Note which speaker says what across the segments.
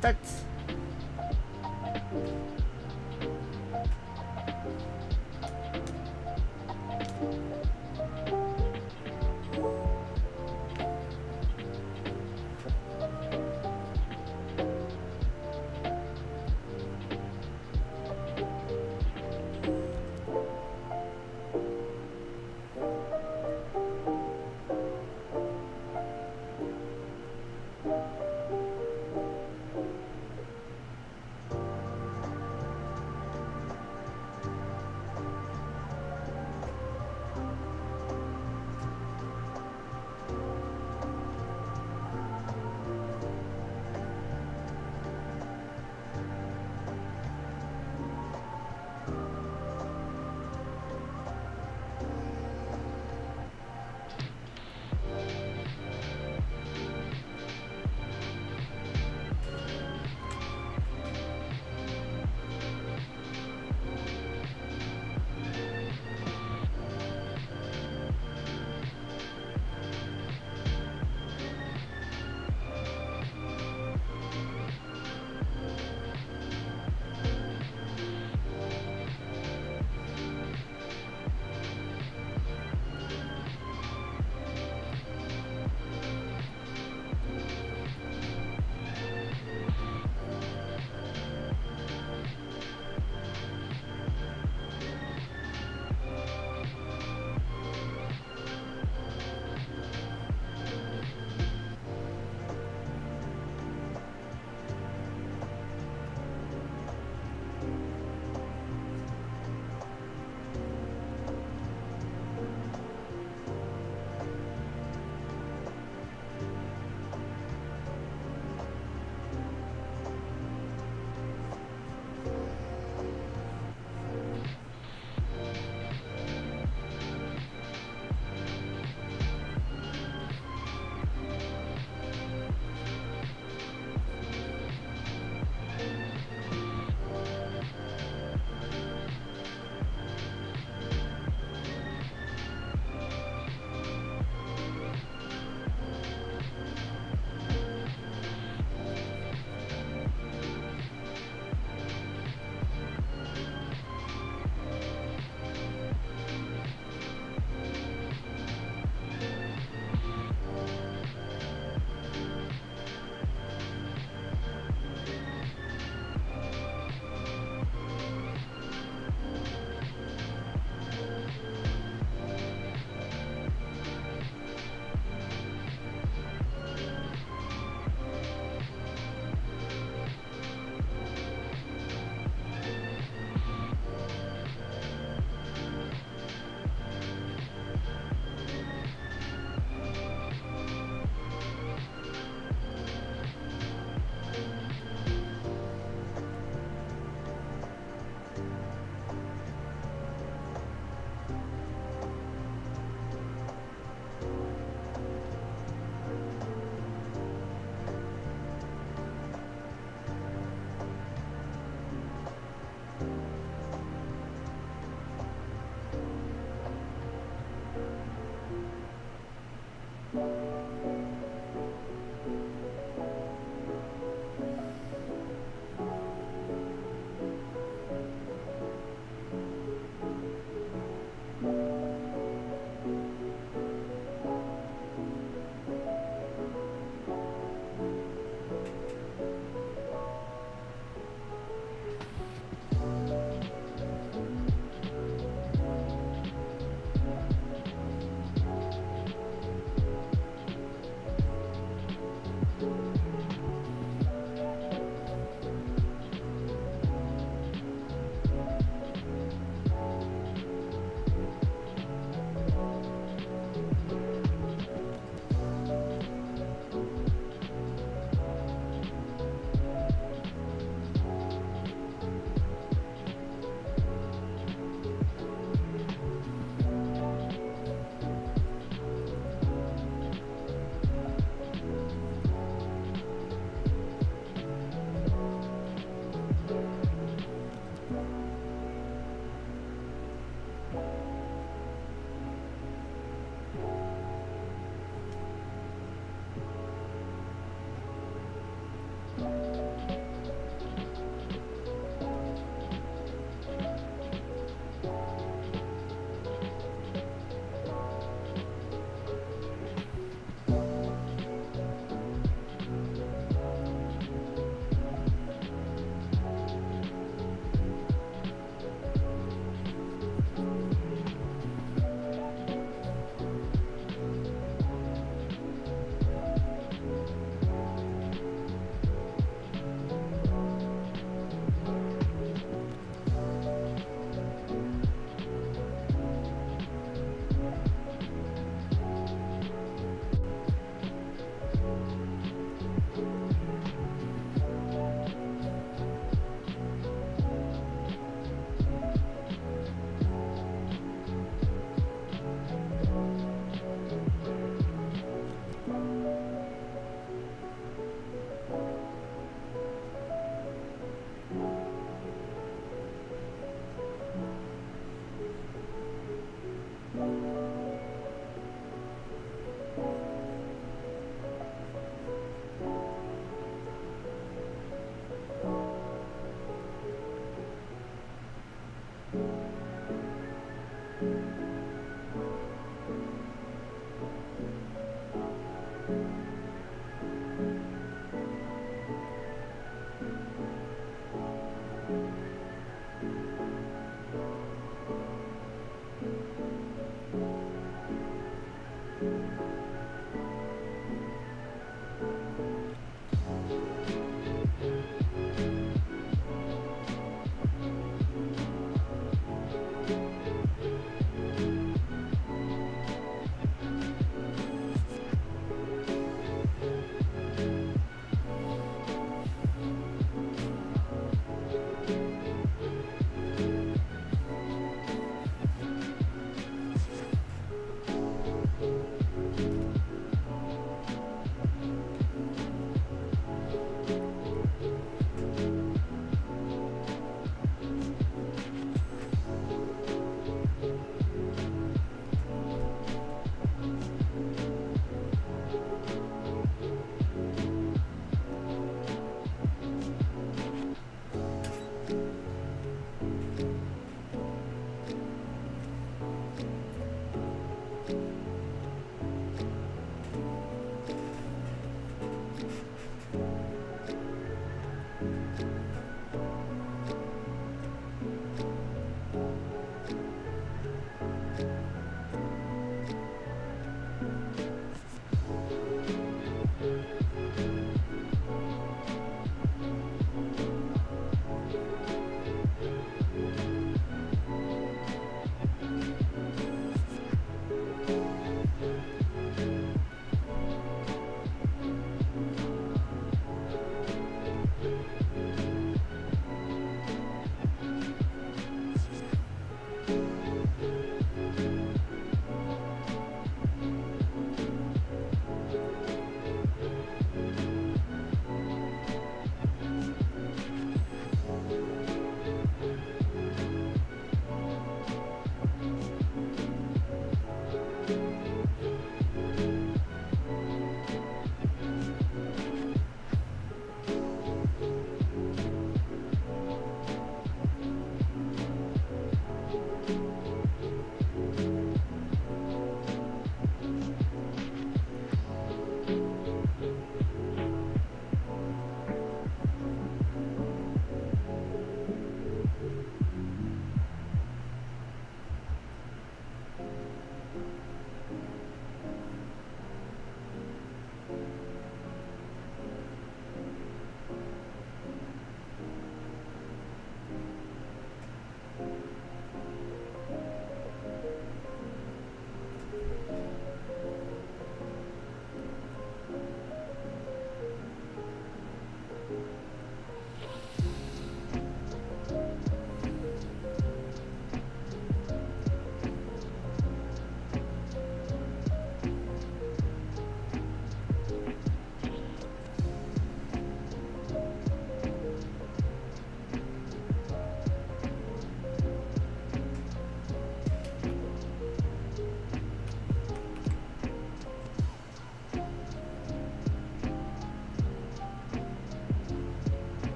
Speaker 1: start.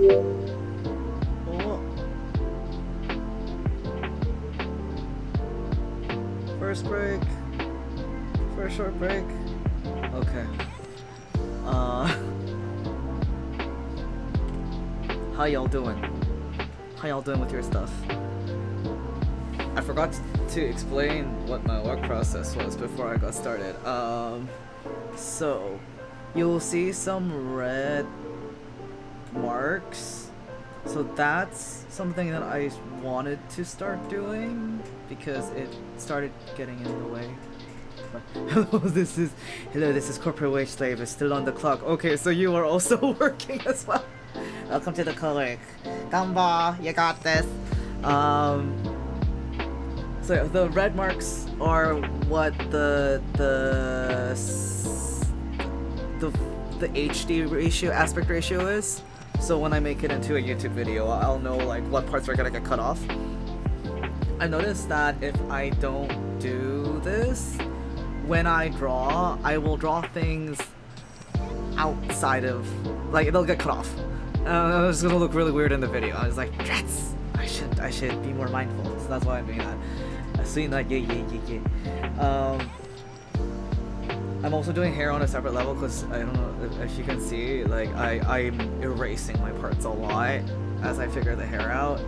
Speaker 1: Oh. First break. First short break. Okay. How y'all doing? How y'all doing with your stuff? I forgot to explain what my work process was before I got started. So you'll see some red marks. So that's something that I wanted to start doing because it started getting in the way. Hello, this is corporate wage slave. It's still on the clock. Okay, so you are also working as well. Welcome to the clinic. Gamba, you got this. So the red marks are what the HD ratio, aspect ratio is. So when I make it into a YouTube video, I'll know like what parts are gonna get cut off. I noticed that if I don't do this, when I draw, I will draw things outside of, like it'll get cut off. It's gonna look really weird in the video. I was like, drats! I should be more mindful. So that's why I'm doing that. I've seen that, yeah. I'm also doing hair on a separate level because I don't know if you can see, like I'm erasing my parts a lot as I figure the hair out.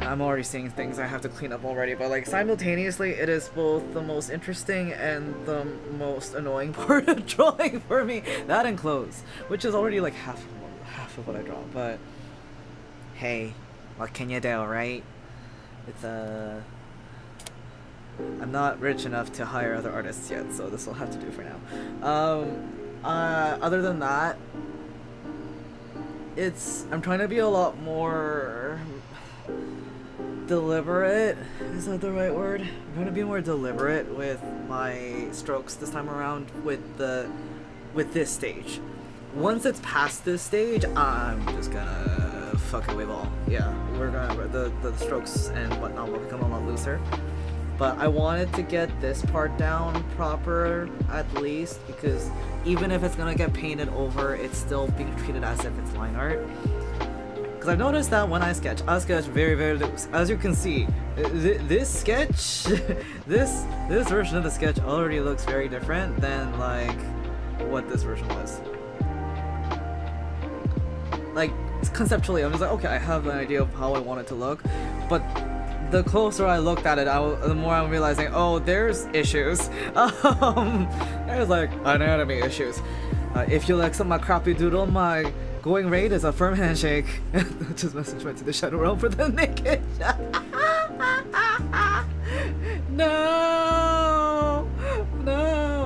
Speaker 1: I'm already seeing things I have to clean up already, but like simultaneously it is both the most interesting and the most annoying part of drawing for me. That and clothes, which is already like half of what I draw, but hey, what can you do, right? It's I'm not rich enough to hire other artists yet, so this will have to do for now. Other than that, I'm trying to be a lot more deliberate. Is that the right word? I'm trying to be more deliberate with my strokes this time around with this stage. Once it's past this stage, I'm just gonna fuck it with all. Yeah, the strokes and whatnot will become a lot looser. But I wanted to get this part down proper at least, because even if it's gonna get painted over, it's still being treated as if it's line art. Because I've noticed that when I sketch very, very loose. As you can see, this sketch, this version of the sketch already looks very different than like what this version was. Like conceptually, I'm just like, okay, I have an idea of how I want it to look, but the closer I looked at it, the more I'm realizing, oh, there's issues. There's like anatomy issues. If you like some of my crappy doodle, my going rate is a firm handshake. Just message went to the shadow realm for the naked. No,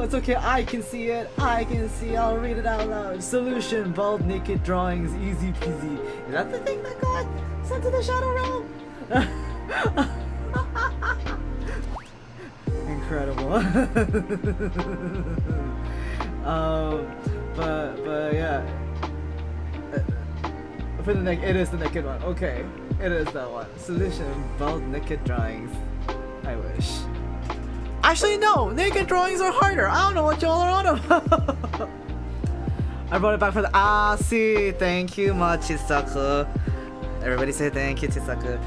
Speaker 1: it's okay. I can see it. I'll read it out loud. Solution: bald naked drawings, easy peasy. Is that the thing that got sent to the shadow realm? Incredible. But yeah. For the neck, it is the naked one. Okay, it is that one. Solution: bald naked drawings. I wish. Actually, no. Naked drawings are harder. I don't know what y'all are on about. I brought it back for the see. Thank you, Machisaku. Everybody say thank you, Chisaku.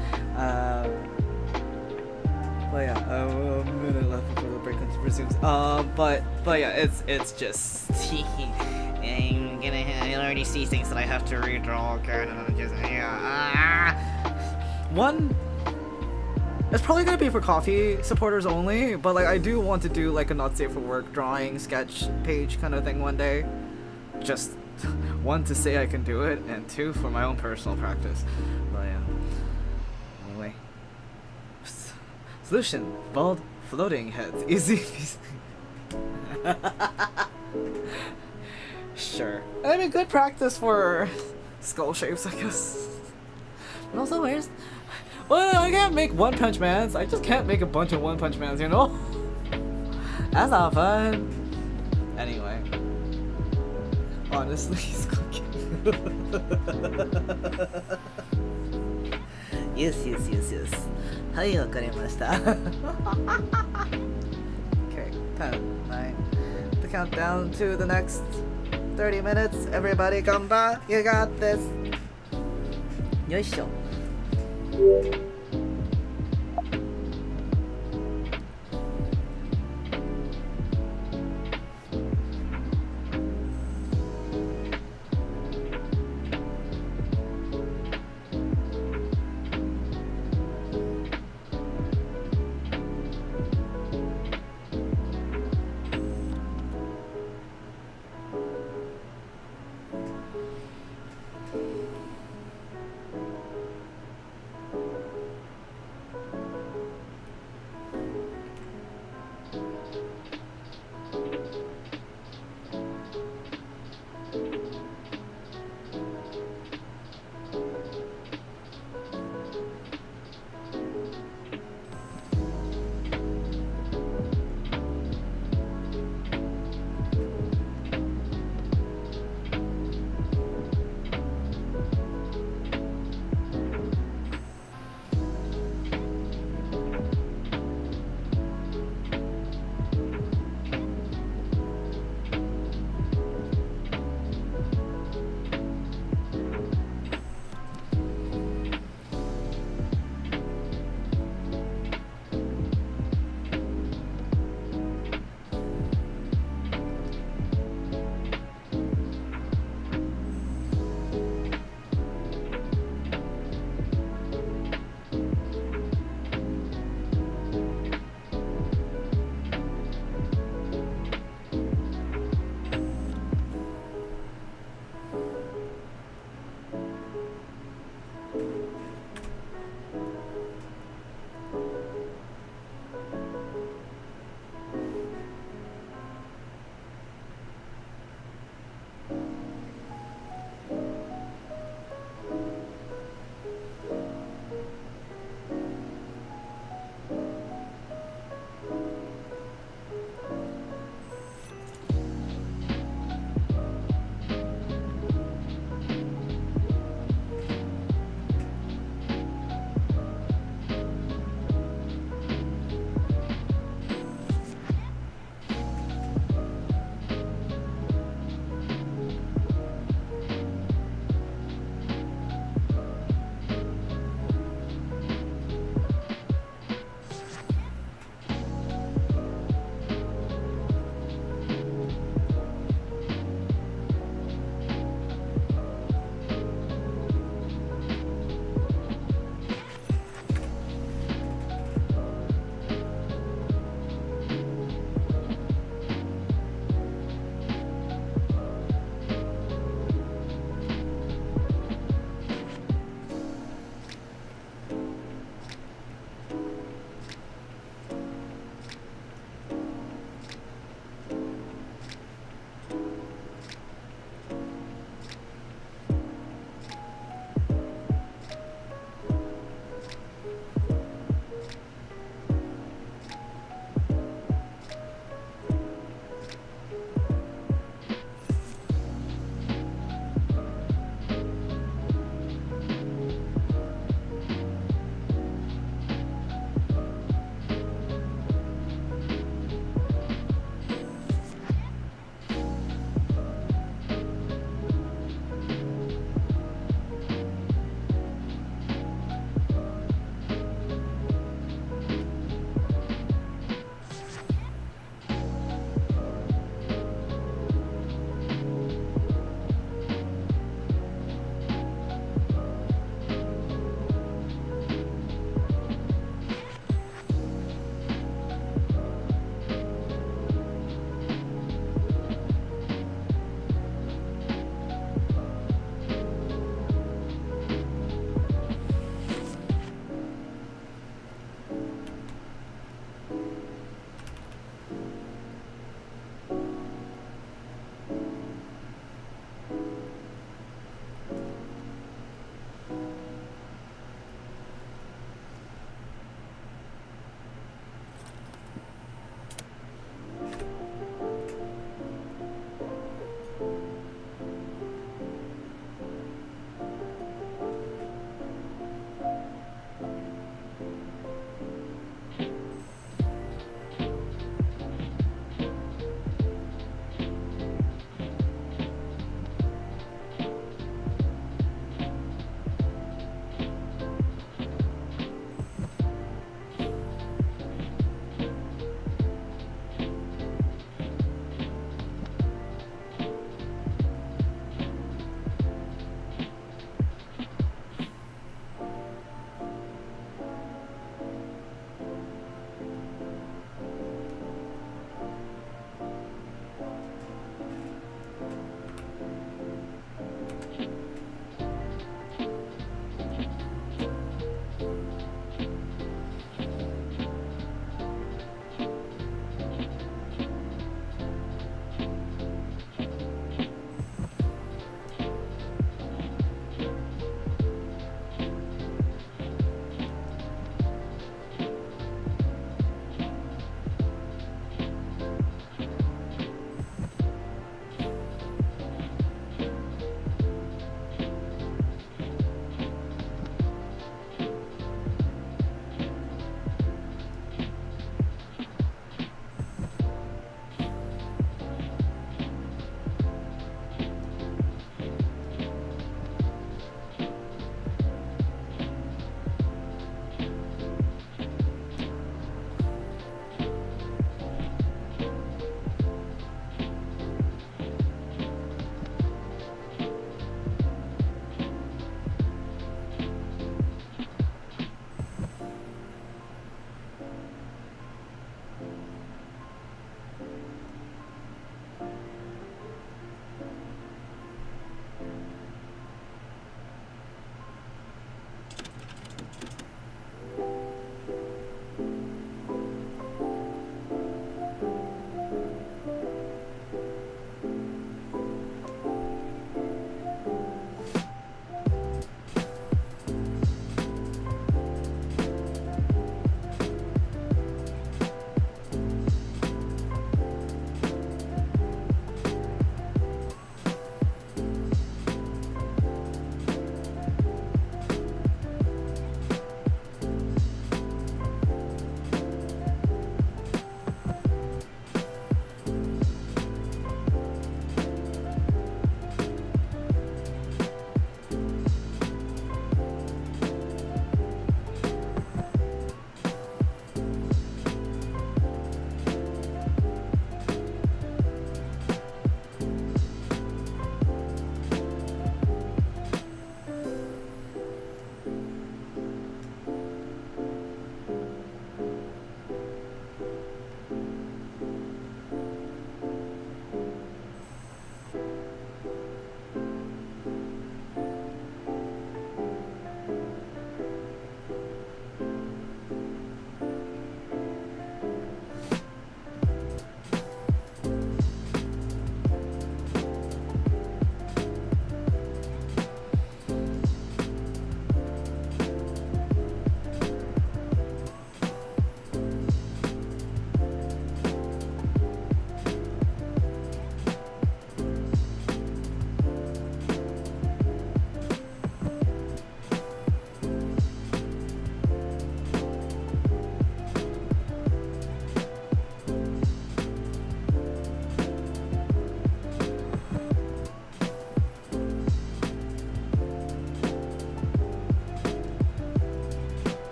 Speaker 1: But yeah, a minute left before the break resumes. But yeah, it's just I'm gonna I already see things that I have to redraw. Okay, just one. It's probably gonna be for coffee supporters only, but like I do want to do like a not safe for work drawing sketch page kind of thing one day. Just one, to say I can do it, and two, for my own personal practice. But yeah. Anyway. Solution: bald floating heads. Easy. Sure. I mean, good practice for skull shapes, I guess. But also, well, I can't make One Punch Mans. I just can't make a bunch of One Punch Mans, you know? That's not fun. Anyway. Honestly, he's cooking. Yes. はい、わかりました。Okay, 10, 9. The countdown to the next 30 minutes. Everybody come by. You got this. よいしょ。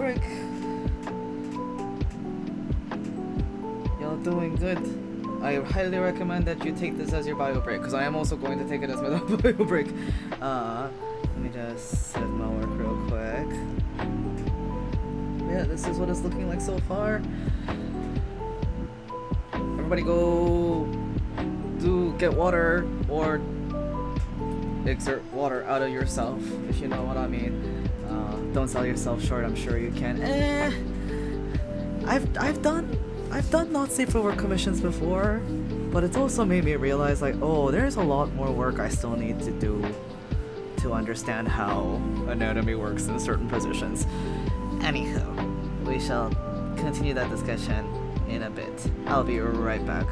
Speaker 1: break. Y'all doing good. I highly recommend that you take this as your bio break, because I am also going to take it as my bio break. Let me just set my work real quick. Yeah, this is what it's looking like so far. Everybody go get water or exert water out of yourself, if you know what I mean. Don't sell yourself short, I'm sure you can. I've done not safe for work commissions before, but it's also made me realize, like, oh, there's a lot more work I still need to do to understand how anatomy works in certain positions. Anywho, we shall continue that discussion in a bit. I'll be right back.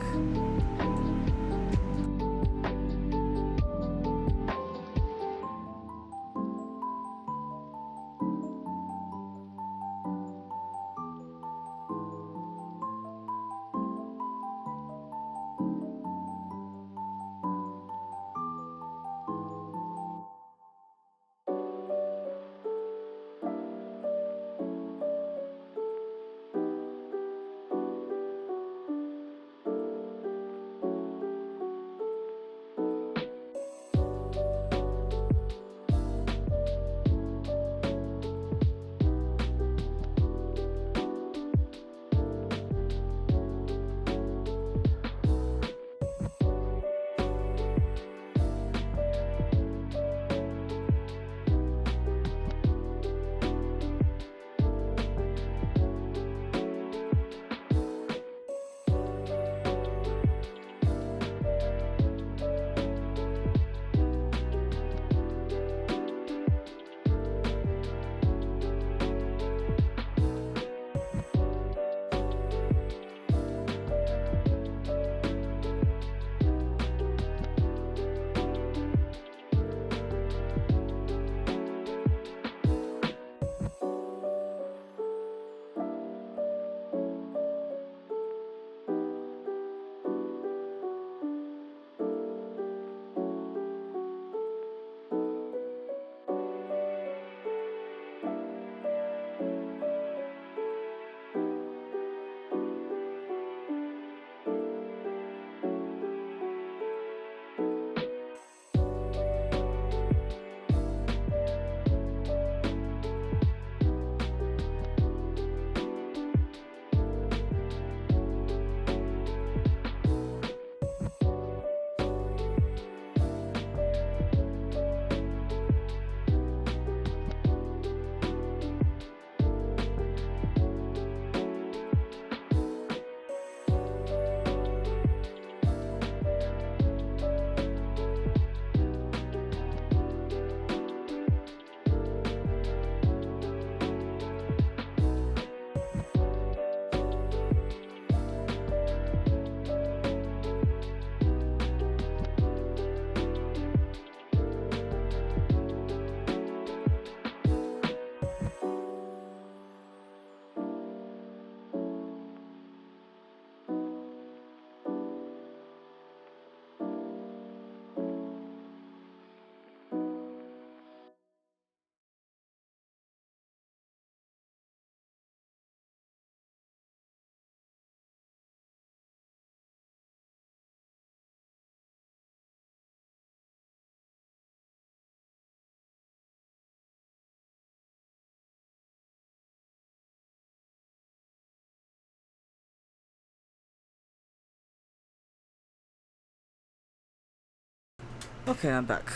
Speaker 1: Okay, I'm back.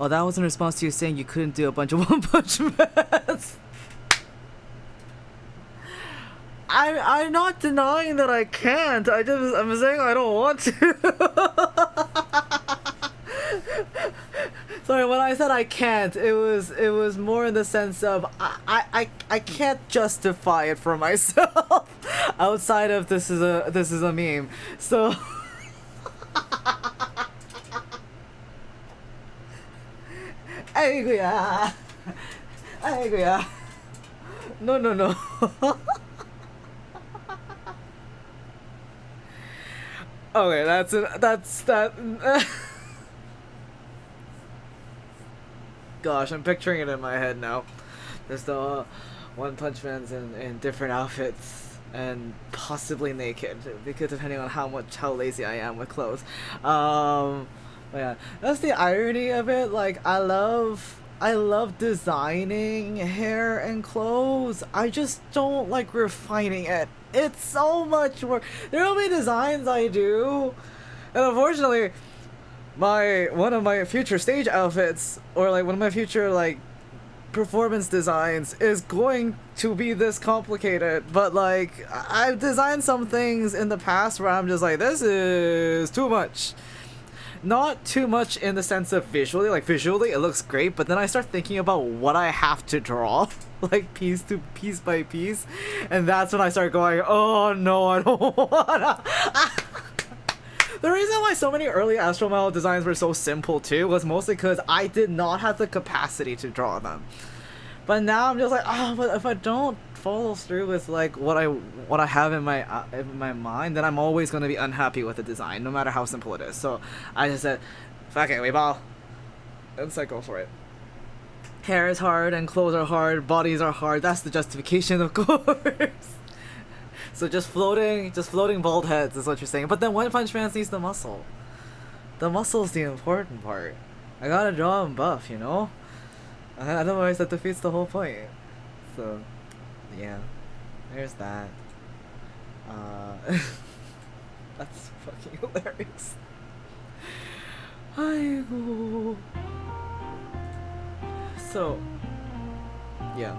Speaker 1: Oh, that was in response to you saying you couldn't do a bunch of One Punch Mans. I'm not denying that I can't. I'm saying I don't want to. Sorry, when I said I can't, it was more in the sense of I can't justify it for myself outside of this is a meme. So 아이고야. 아이고야. No. Okay, that's that. gosh, I'm picturing it in my head now. There's the One Punch Man's in different outfits and possibly naked, because depending on how lazy I am with clothes. But yeah, that's the irony of it. Like, I love designing hair and clothes. I just don't like refining it. It's so much work. There will be designs I do, and unfortunately, one of my future stage outfits, or like one of my future like performance designs, is going to be this complicated. But like, I've designed some things in the past where I'm just like, this is too much. Not too much in the sense of visually, like visually it looks great, but then I start thinking about what I have to draw, like piece by piece, and that's when I start going, oh no, I don't wanna. The reason why so many early Astral Mile designs were so simple too was mostly because I did not have the capacity to draw them. But now I'm just like, oh, but if I don't follow through with like what I have in my mind, then I'm always going to be unhappy with the design, no matter how simple it is. So I just said, fuck it, we ball. Let's like go for it. Hair is hard and clothes are hard, bodies are hard. That's the justification, of course. So just floating bald heads is what you're saying. But then One Punch Man needs the muscle. The muscle's the important part. I gotta draw him buff, you know? Otherwise that defeats the whole point. So, yeah. There's that. That's fucking hilarious. 아이고. So, yeah.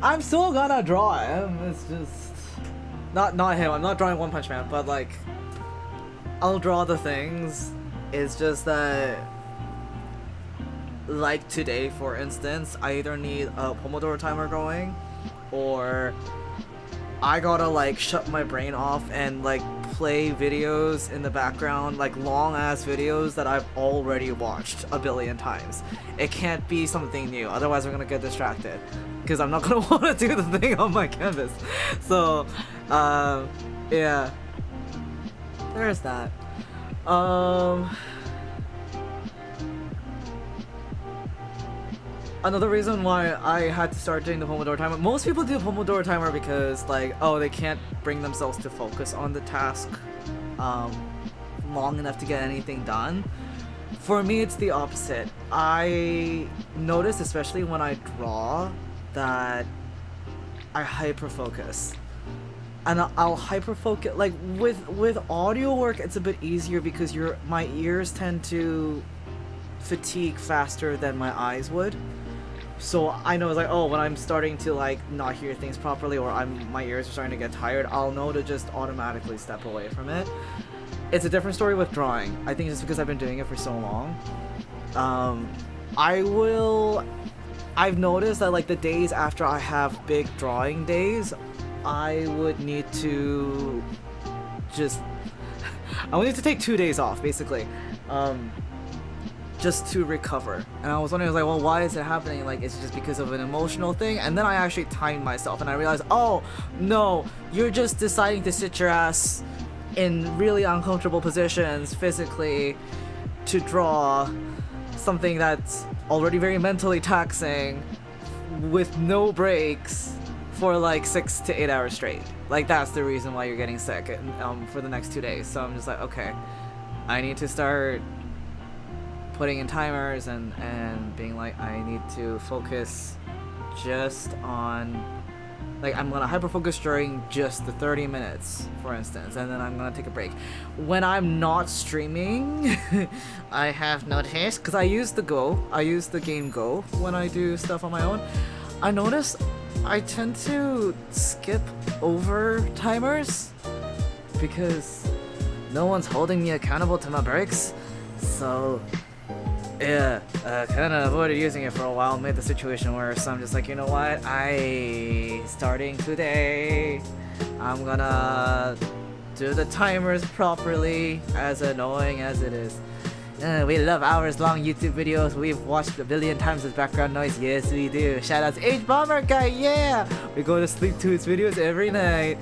Speaker 1: I'm still gonna draw him. It's just not him. I'm not drawing One Punch Man, but like I'll draw the things. It's just that, like today, for instance, I either need a pomodoro timer going, or I gotta like shut my brain off and like play videos in the background, like long ass videos that I've already watched a billion times. It can't be something new, otherwise I'm gonna get distracted, because I'm not gonna want to do the thing on my canvas. So, yeah, there's that. Another reason why I had to start doing the pomodoro timer. Most people do pomodoro timer because like, oh, they can't bring themselves to focus on the task long enough to get anything done. For me, it's the opposite. I notice, especially when I draw, that I hyper focus. And I'll hyper focus, like with audio work it's a bit easier because my ears tend to fatigue faster than my eyes would. So I know it's like, oh, when I'm starting to like not hear things properly, or my ears are starting to get tired, I'll know to just automatically step away from it. It's a different story with drawing. I think just because I've been doing it for so long. I've noticed that like the days after I have big drawing days, I would need to take 2 days off basically. Just to recover. And I was wondering, I was like, well, why is it happening? Like, is it just because of an emotional thing? And then I actually timed myself and I realized, oh no, you're just deciding to sit your ass in really uncomfortable positions physically to draw something that's already very mentally taxing with no breaks for like 6 to 8 hours straight. Like, that's the reason why you're getting sick for the next 2 days. So I'm just like, okay, I need to start putting in timers and being like, I need to focus just on, like, I'm gonna hyper focus during just the 30 minutes, for instance, and then I'm gonna take a break. When I'm not streaming, I have noticed, because I use the game Go when I do stuff on my own, I notice I tend to skip over timers because no one's holding me accountable to my breaks. So yeah, kind of avoided using it for a while, made the situation worse. So I'm just like, you know what, starting today, I'm gonna do the timers properly, as annoying as it is. We love hours-long YouTube videos we've watched a billion times with background noise. Yes, we do. Shoutouts H Bomber Guy, yeah! We go to sleep to his videos every night.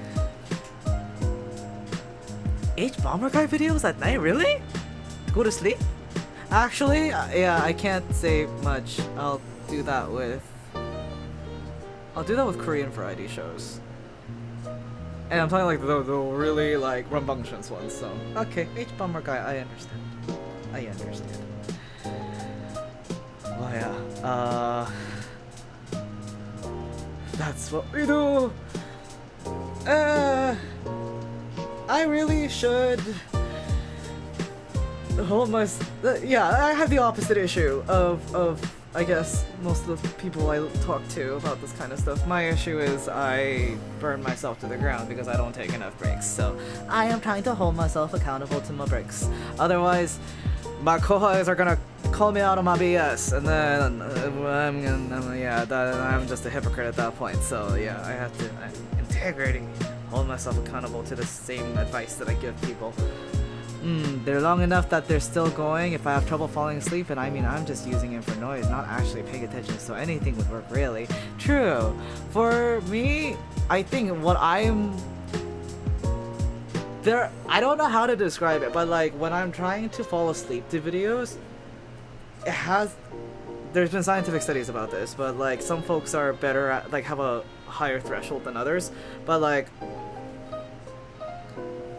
Speaker 1: H Bomber Guy videos at night, really? Go to sleep? Actually, yeah, I can't say much. I'll do that with Korean variety shows. And I'm talking like the really like rambunctious ones, so okay, H-Bummer guy, I understand. Oh yeah, that's what we do! I really should hold my... yeah, I have the opposite issue of I guess most of the people I talk to about this kind of stuff. My issue is I burn myself to the ground because I don't take enough breaks. So I am trying to hold myself accountable to my breaks. Otherwise, my kohais are gonna call me out on my BS, and then I'm just a hypocrite at that point. So yeah, I have to integrity, hold myself accountable to the same advice that I give people. They're long enough that they're still going. If I have trouble falling asleep, and I mean, I'm just using it for noise, not actually paying attention, so anything would work, really. True. For me, I think what I'm... I don't know how to describe it, but like, when I'm trying to fall asleep to videos, there's been scientific studies about this, but like, some folks are better at, like, have a higher threshold than others, but like,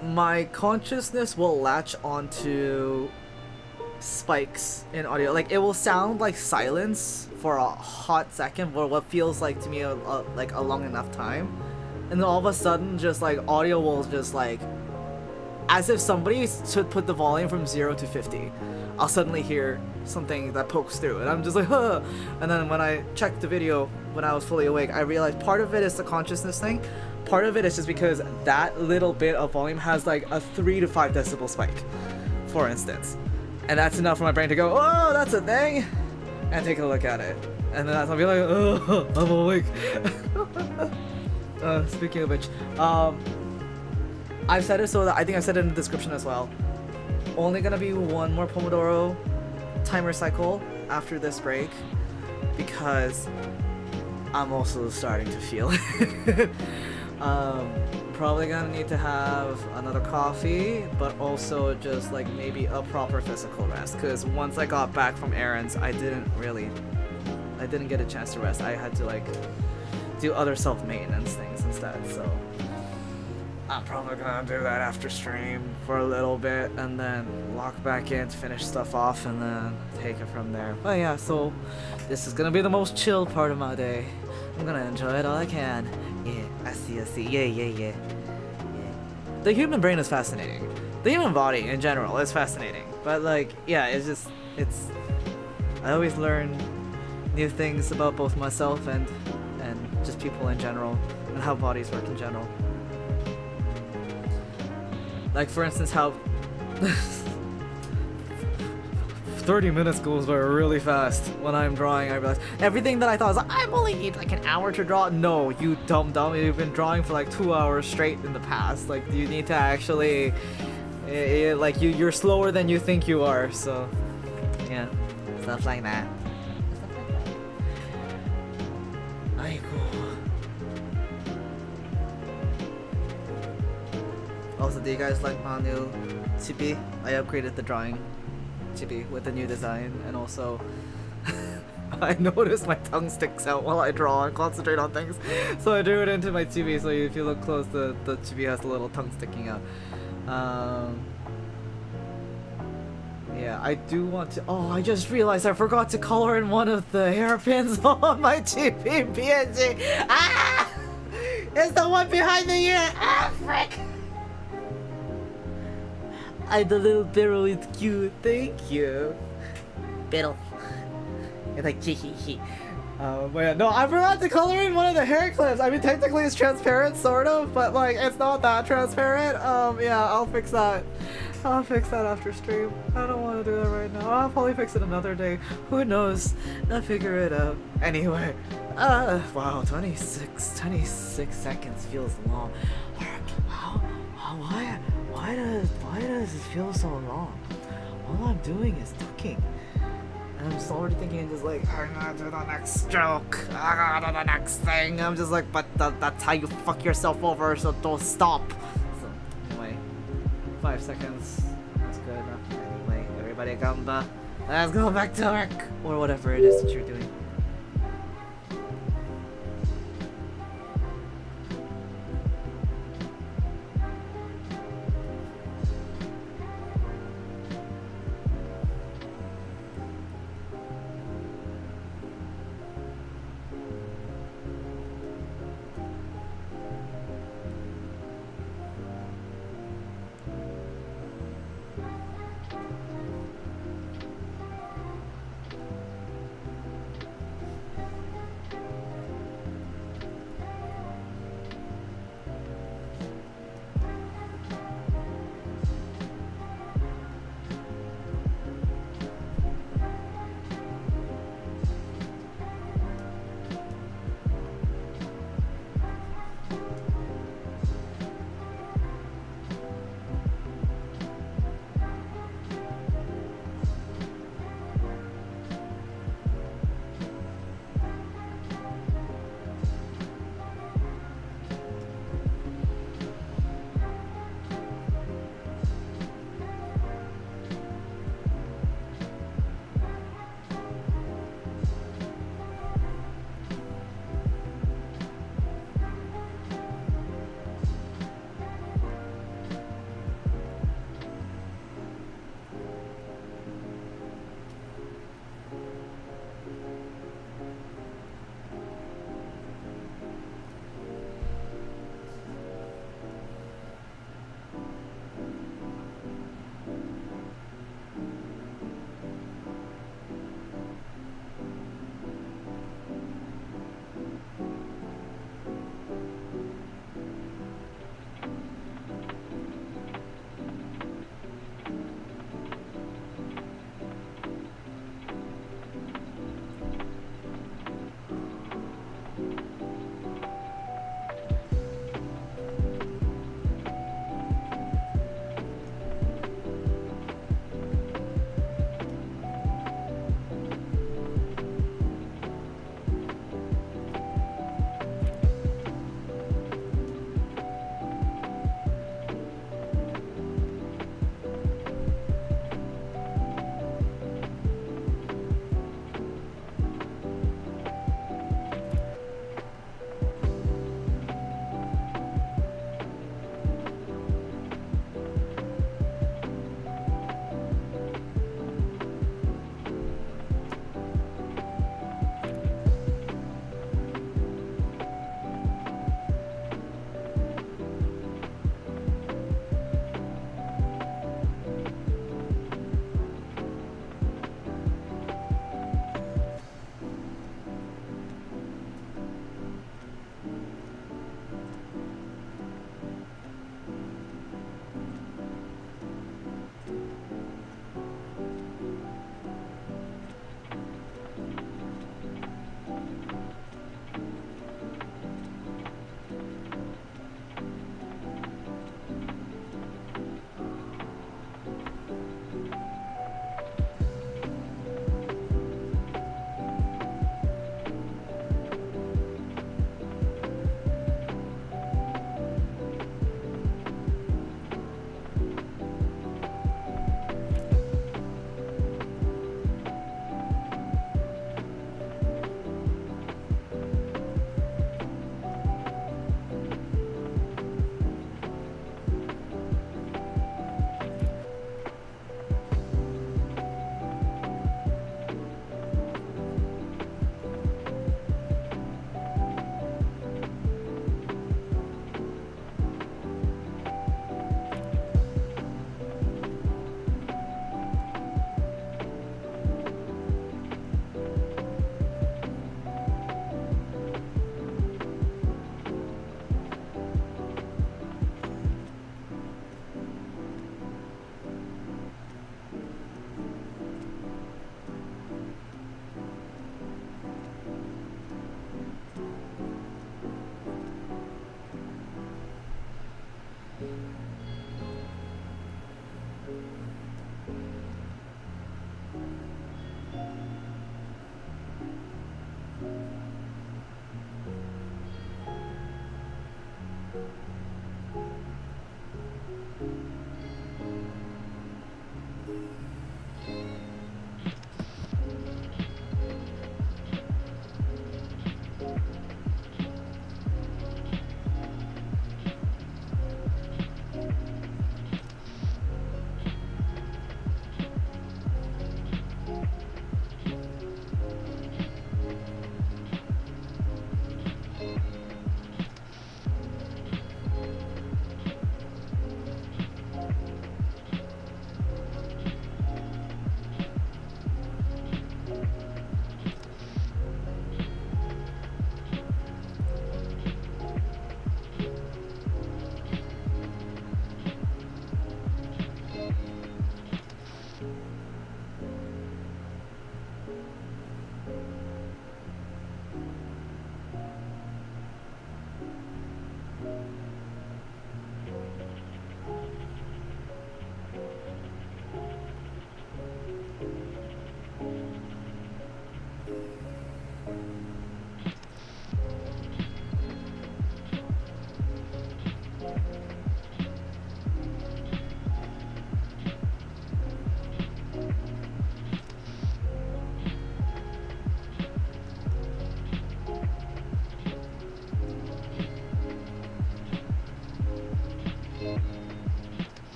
Speaker 1: my consciousness will latch onto spikes in audio. Like, it will sound like silence for a hot second, or what feels like to me like a long enough time, and then all of a sudden, just like audio will just like, as if somebody should put the volume from 0 to 50. I'll suddenly hear something that pokes through, and I'm just like, huh. And then when I checked the video when I was fully awake, I realized part of it is the consciousness thing. Part of it is just because that little bit of volume has like a 3 to 5 decibel spike, for instance. And that's enough for my brain to go, oh, that's a thing, and take a look at it. And then I'll be like, oh, I'm awake. Speaking of which, I've said it so that I think I said it in the description as well. Only gonna be one more Pomodoro timer cycle after this break, because I'm also starting to feel it. Probably gonna need to have another coffee, but also just like maybe a proper physical rest, because once I got back from errands, I didn't get a chance to rest. I had to like do other self-maintenance things instead, so I'm probably gonna do that after stream for a little bit, and then lock back in to finish stuff off, and then take it from there. But yeah, so this is gonna be the most chill part of my day. I'm gonna enjoy it all I can. Yeah, I see. Yeah. The human brain is fascinating. The human body in general is fascinating. But like, yeah, I always learn new things about both myself and just people in general, and how bodies work in general. Like, for instance, how 30 minutes goes by really fast when I'm drawing. I realize everything that I thought was like, I only need like an hour to draw. No, you dumb. You've been drawing for like 2 hours straight in the past. Like, you need to actually, like, you're slower than you think you are. So, yeah, stuff like that. Also, do you guys like my new chibi? I upgraded the drawing chibi with the new design, and also I noticed my tongue sticks out while I draw and concentrate on things, so I drew it into my chibi, so if you look close, the chibi has a little tongue sticking out. Yeah, I do want to... Oh, I just realized I forgot to color in one of the hairpins on my chibi PNG! Ah! It's the one behind the ear! Ah, frick! The little barrel is cute, thank you. Barrel. It's like hee. But yeah, no, I forgot to color in one of the hair clips. I mean, technically it's transparent, sort of, but like, it's not that transparent. Yeah, I'll fix that. I'll fix that after stream. I don't want to do that right now. I'll probably fix it another day. Who knows? I'll figure it out. Anyway, wow, 26 seconds feels long. Why does it feel so long? All I'm doing is talking. And I'm just already thinking, just like, I'm gonna do the next stroke. I'm gonna do the next thing. I'm just like, but that's how you fuck yourself over, so don't stop. So, anyway, 5 seconds. That's good enough. Anyway, everybody gamba. Let's go back to work! Or whatever it is that you're doing.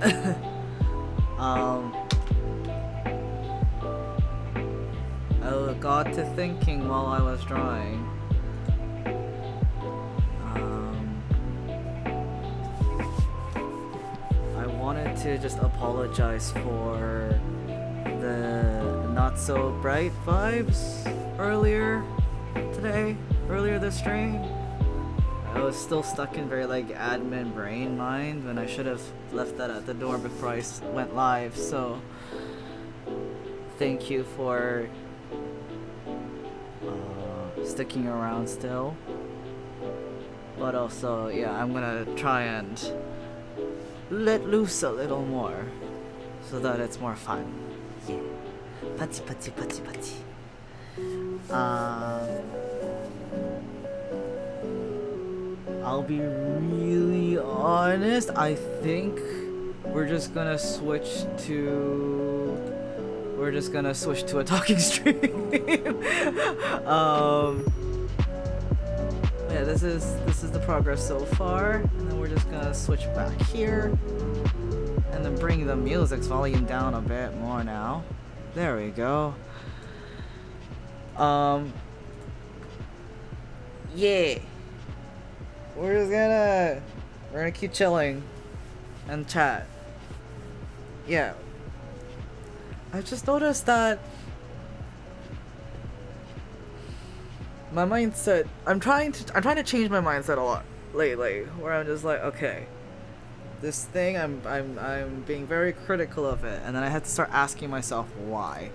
Speaker 1: I got to thinking while I was drawing. I wanted to just apologize for the not so bright vibes earlier this stream. I was still stuck in very like admin brain mind when I should have left that at the door before I went live, so thank you for sticking around still. But also, yeah, I'm gonna try and let loose a little more so that it's more fun. Yeah. Pachi pachi pachi pachi. I'll be really honest, I think we're just gonna switch to a talking stream. Yeah, this is the progress so far, and then we're just gonna switch back here and then bring the music's volume down a bit more now. There we go. Yeah. We're gonna keep chilling and chat. Yeah. I just noticed that my mindset, I'm trying to change my mindset a lot lately, where I'm just like, okay, this thing, I'm being very critical of it, and then I had to start asking myself why.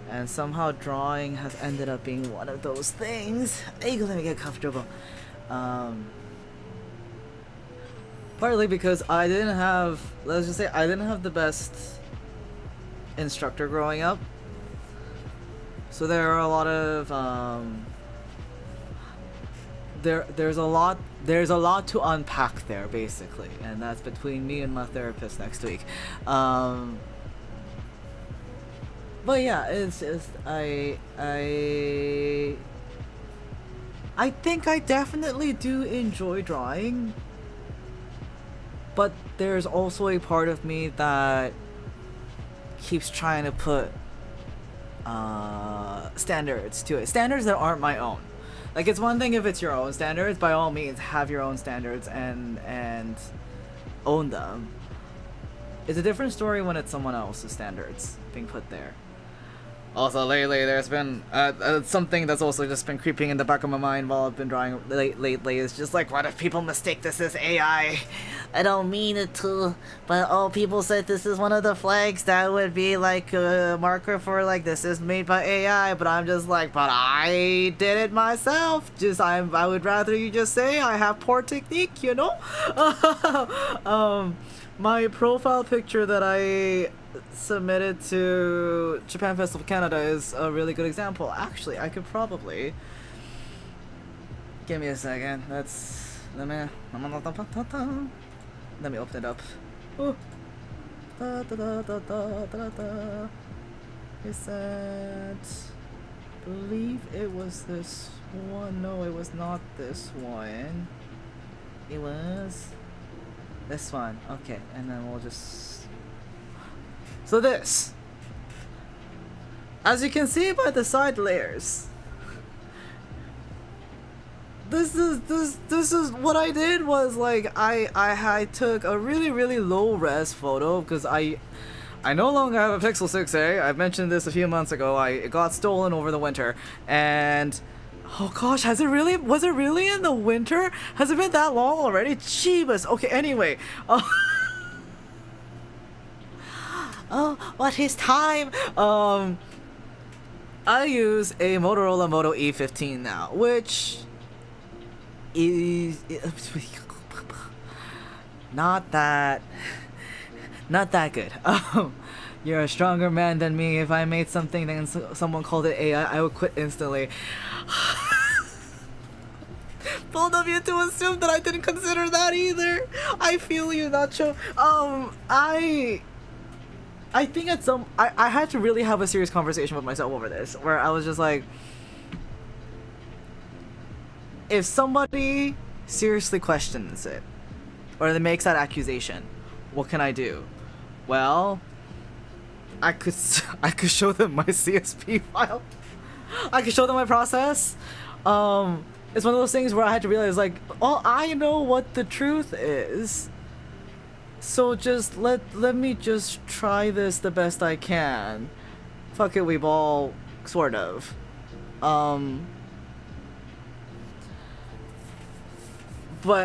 Speaker 1: And somehow drawing has ended up being one of those things. Hey, let me get comfortable. Partly because I didn't have the best instructor growing up. So there are a lot of there's a lot to unpack there, basically, and that's between me and my therapist next week. But yeah, it's I think I definitely do enjoy drawing, but there's also a part of me that keeps trying to put standards to it, standards that aren't my own. Like, it's one thing if it's your own standards, by all means have your own standards and own them. It's a different story when it's someone else's standards being put there. Also, lately, there's been something that's also just been creeping in the back of my mind while I've been drawing lately. Is just like, what if people mistake this as AI? I don't mean it to, but people said this is one of the flags that would be like a marker for like this is made by AI. But I'm just like, but I did it myself. I would rather you just say I have poor technique, you know. My profile picture that I submitted to Japan Festival Canada is a really good example. Actually, I could probably give me a second. Let me open it up. Ooh. Is that? Believe it was this one. No, it was not this one. It was this one. Okay, and then we'll just. So this, as you can see by the side layers, this is what I did was like I took a really low res photo because I no longer have a Pixel 6a. I mentioned this a few months ago. It got stolen over the winter, and oh gosh, was it really in the winter? Has it been that long already? Jeebus. Okay, anyway. Oh, what is time? I use a Motorola Moto E15 now, which is not that good. You're a stronger man than me. If I made something and someone called it AI, I would quit instantly. Bold of you to assume that I didn't consider that either. I feel you, Nacho. I think I had to really have a serious conversation with myself over this, where I was just like, if somebody seriously questions it, or makes that accusation, what can I do? well, I could show them my CSV file. I could show them my process. It's one of those things where I had to realize, like, oh, I know what the truth is. So just let me just try this the best I can. Fuck it, we've all sort of. But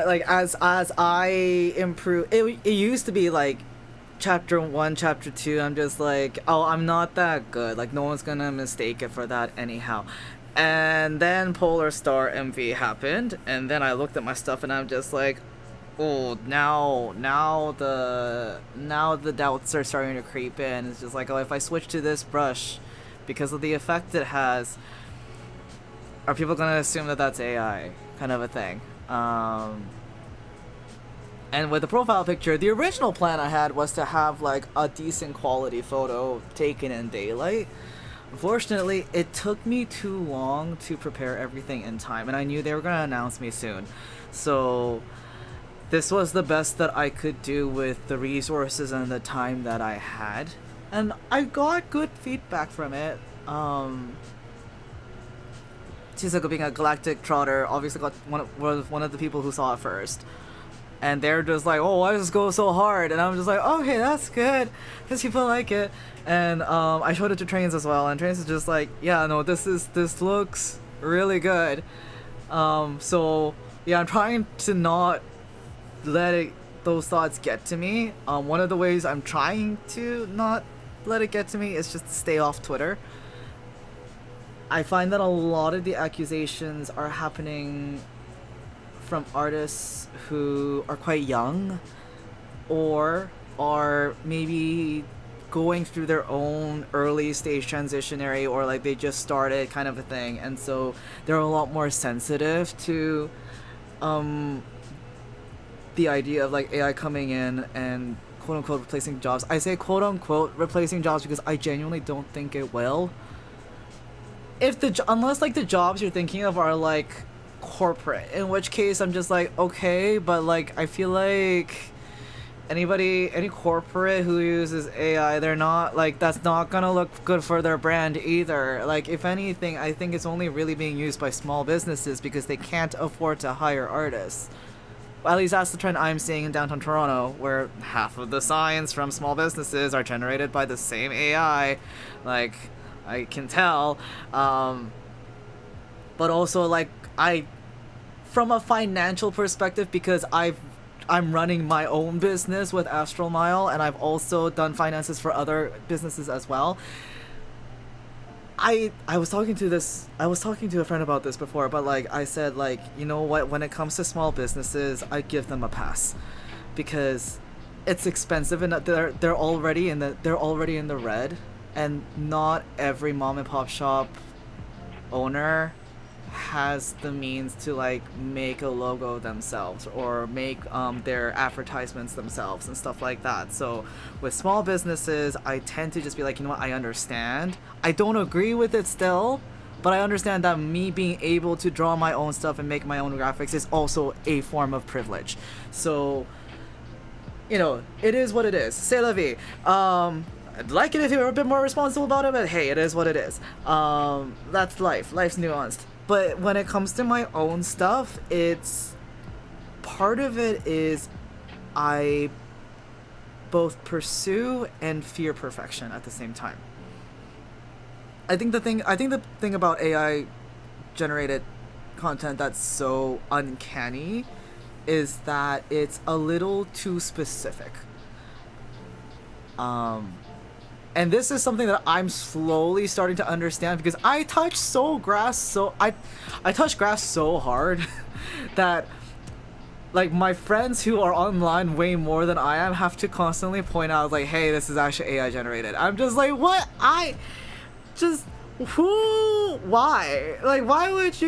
Speaker 1: like as I improve, it used to be like chapter 1, chapter 2, I'm just like, oh, I'm not that good. Like, no one's gonna mistake it for that anyhow. And then Polar Star MV happened, and then I looked at my stuff, and I'm just like, oh, now the doubts are starting to creep in. It's just like, oh, if I switch to this brush, because of the effect it has, are people gonna assume that that's AI, kind of a thing. And with the profile picture, the original plan I had was to have like a decent quality photo taken in daylight. Unfortunately, it took me too long to prepare everything in time, and I knew they were gonna announce me soon. So this was the best that I could do with the resources and the time that I had, and I got good feedback from it. Chisaku, being a galactic trotter, obviously was one of the people who saw it first. And they're just like, oh, why does this go so hard? And I'm just like, okay, that's good, because people like it. And I showed it to Trains as well, and Trains is just like, yeah, no, this looks really good. So yeah, I'm trying to not let those thoughts get to me. One of the ways I'm trying to not let it get to me is just to stay off Twitter. I find that a lot of the accusations are happening from artists who are quite young, or are maybe going through their own early stage transitionary, or like they just started kind of a thing, and so they're a lot more sensitive to the idea of like AI coming in and quote unquote replacing jobs. I say quote unquote replacing jobs because I genuinely don't think it will. Unless like the jobs you're thinking of are like corporate, in which case I'm just like, okay, but like I feel like any corporate who uses AI, they're not like, that's not gonna look good for their brand either. Like, if anything, I think it's only really being used by small businesses because they can't afford to hire artists. At least that's the trend I'm seeing in downtown Toronto, where half of the signs from small businesses are generated by the same AI. Like, I can tell. But also, like, from a financial perspective, because I'm running my own business with Astral Mile, and I've also done finances for other businesses as well. I was talking to a friend about this before, but like I said, like, you know what, when it comes to small businesses, I give them a pass, because it's expensive and they're already in the red, and not every mom and pop shop owner has the means to like make a logo themselves or make their advertisements themselves and stuff like that. So with small businesses, I tend to just be like, you know what, I understand. I don't agree with it still, but I understand that me being able to draw my own stuff and make my own graphics is also a form of privilege. So, you know, it is what it is. C'est la vie. I'd like it if you were a bit more responsible about it, but hey, it is what it is. That's life. Life's nuanced. But when it comes to my own stuff, it's part of it is I both pursue and fear perfection at the same time. I think the thing about AI generated content that's so uncanny is that it's a little too specific. And this is something that I'm slowly starting to understand, because I touch grass so hard that like my friends who are online way more than I am have to constantly point out like, hey, this is actually AI generated. I'm just like, what? Why? Like, why would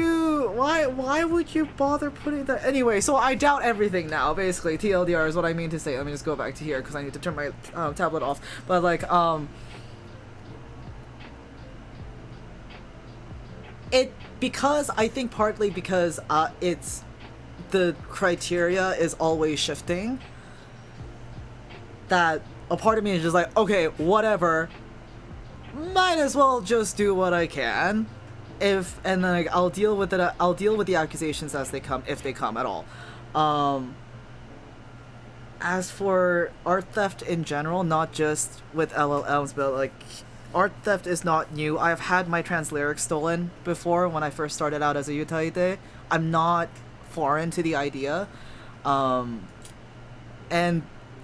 Speaker 1: you bother putting that? Anyway, so I doubt everything now, basically. TLDR is what I mean to say. Let me just go back to here because I need to turn my tablet off. But like, because I think partly because it's the criteria is always shifting, that a part of me is just like, okay, whatever. Might as well just do what I can. And then like, I'll deal with it. I'll deal with the accusations as they come, if they come at all. As for art theft in general, not just with LLMs, but like art theft is not new. I've had my translyrics stolen before when I first started out as a yutaite. I'm not foreign to the idea. And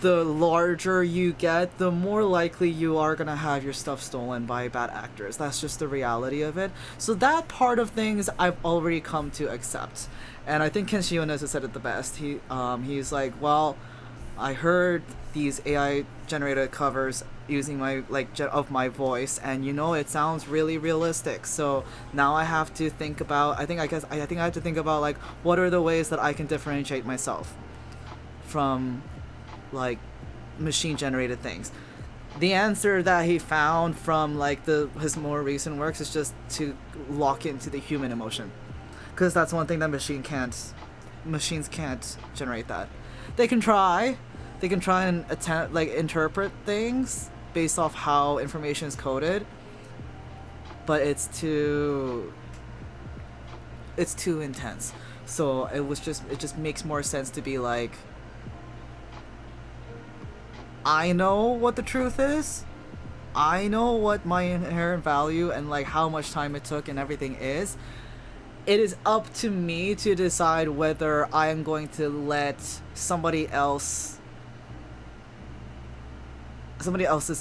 Speaker 1: the larger you get, the more likely you are gonna have your stuff stolen by bad actors. That's just the reality of it. So that part of things I've already come to accept. And I think Kenshi Yonezu said it the best. He's like, well, I heard these AI generated covers using my of my voice, and it sounds really realistic. So now I have to think about. I think I have to think about like, what are the ways that I can differentiate myself from like machine generated things. The answer that he found from like his more recent works is just to lock into the human emotion, because that's one thing that machines can't generate. That they can try and attempt like interpret things based off how information is coded, but it's too intense. So it just makes more sense to be like, I know what the truth is. I know what my inherent value and like how much time it took and everything is. It is up to me to decide whether I am going to let somebody else's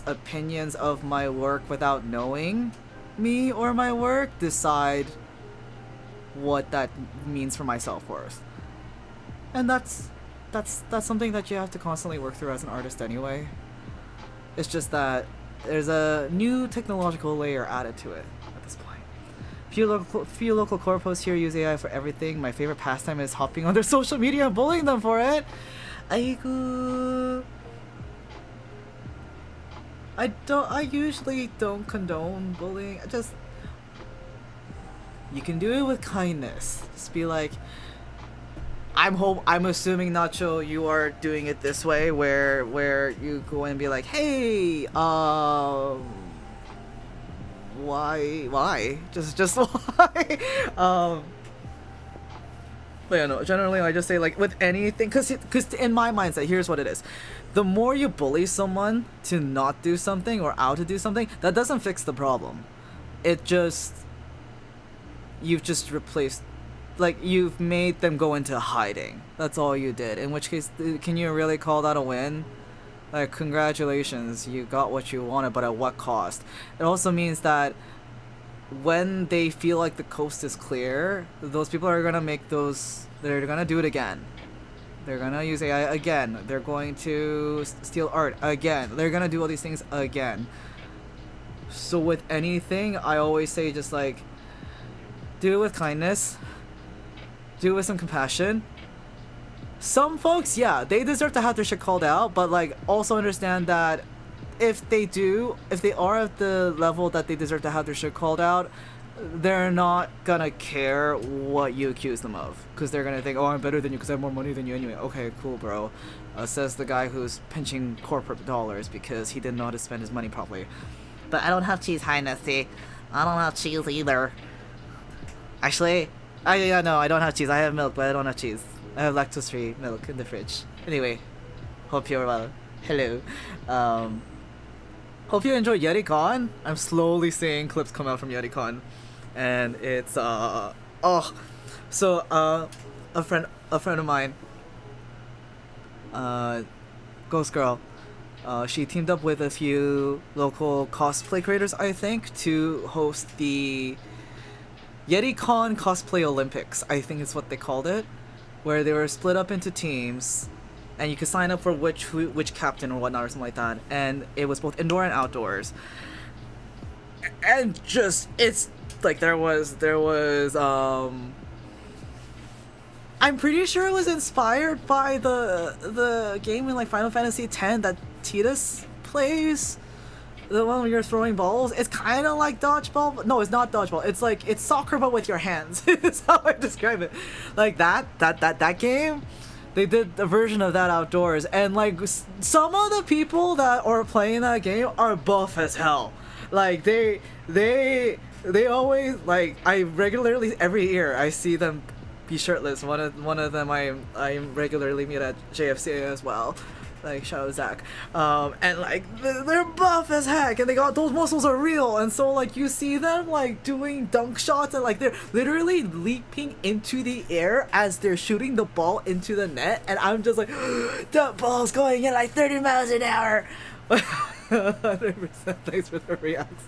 Speaker 1: opinions of my work without knowing me or my work decide what that means for my self-worth. And that's something that you have to constantly work through as an artist anyway. It's just that there's a new technological layer added to it at this point. Few local corpos here use AI for everything. My favorite pastime is hopping on their social media and bullying them for it. Aigu. I usually don't condone bullying. You can do it with kindness. Just be like, I'm assuming, Nacho, you are doing it this way, where you go in and be like, hey, why? Just why? But yeah, no, generally I just say like with anything, cause in my mindset, here's what it is. The more you bully someone to not do something or out to do something, that doesn't fix the problem. You've just replaced, like, you've made them go into hiding. That's all you did. In which case, can you really call that a win? Like, congratulations, you got what you wanted, but at what cost? It also means that when they feel like the coast is clear, those people are gonna they're gonna do it again. They're gonna use AI again. They're going to steal art again. They're gonna do all these things again. So with anything, I always say just like, do it with kindness. Do it with some compassion. Some folks, yeah, they deserve to have their shit called out, but like also understand that if they are at the level that they deserve to have their shit called out, they're not gonna care what you accuse them of, because they're gonna think, oh, I'm better than you because I have more money than you anyway. Okay, cool, bro. Says the guy who's pinching corporate dollars because he didn't know how to spend his money properly. But I don't have cheese, Highness. See, I don't have cheese either. Actually, I don't have cheese. I have milk, but I don't have cheese. I have lactose-free milk in the fridge. Anyway, hope you're well. Hello. Hope you enjoyed YetiCon. I'm slowly seeing clips come out from YetiCon, and it's So a friend of mine, Ghost Girl, she teamed up with a few local cosplay creators, I think, to host the YetiCon Cosplay Olympics, I think is what they called it, where they were split up into teams, and you could sign up for which captain or whatnot or something like that, and it was both indoor and outdoors. And just, it's like there was I'm pretty sure it was inspired by the game in like Final Fantasy X that Tidus plays. The one where you're throwing balls. It's kind of like dodgeball, but no, it's not dodgeball. It's like, it's soccer but with your hands. That's how I describe it. Like that game. They did a version of that outdoors, and like some of the people that are playing that game are buff as hell. Like they always, like, I regularly every year I see them be shirtless. One of them I regularly meet at JFCA as well. Like, shout out Zach. And like they're buff as heck, and they got those muscles are real, and so like you see them like doing dunk shots, and like they're literally leaping into the air as they're shooting the ball into the net, and I'm just like, that ball's going in like 30 miles an hour. 100%. Thanks for the reacts.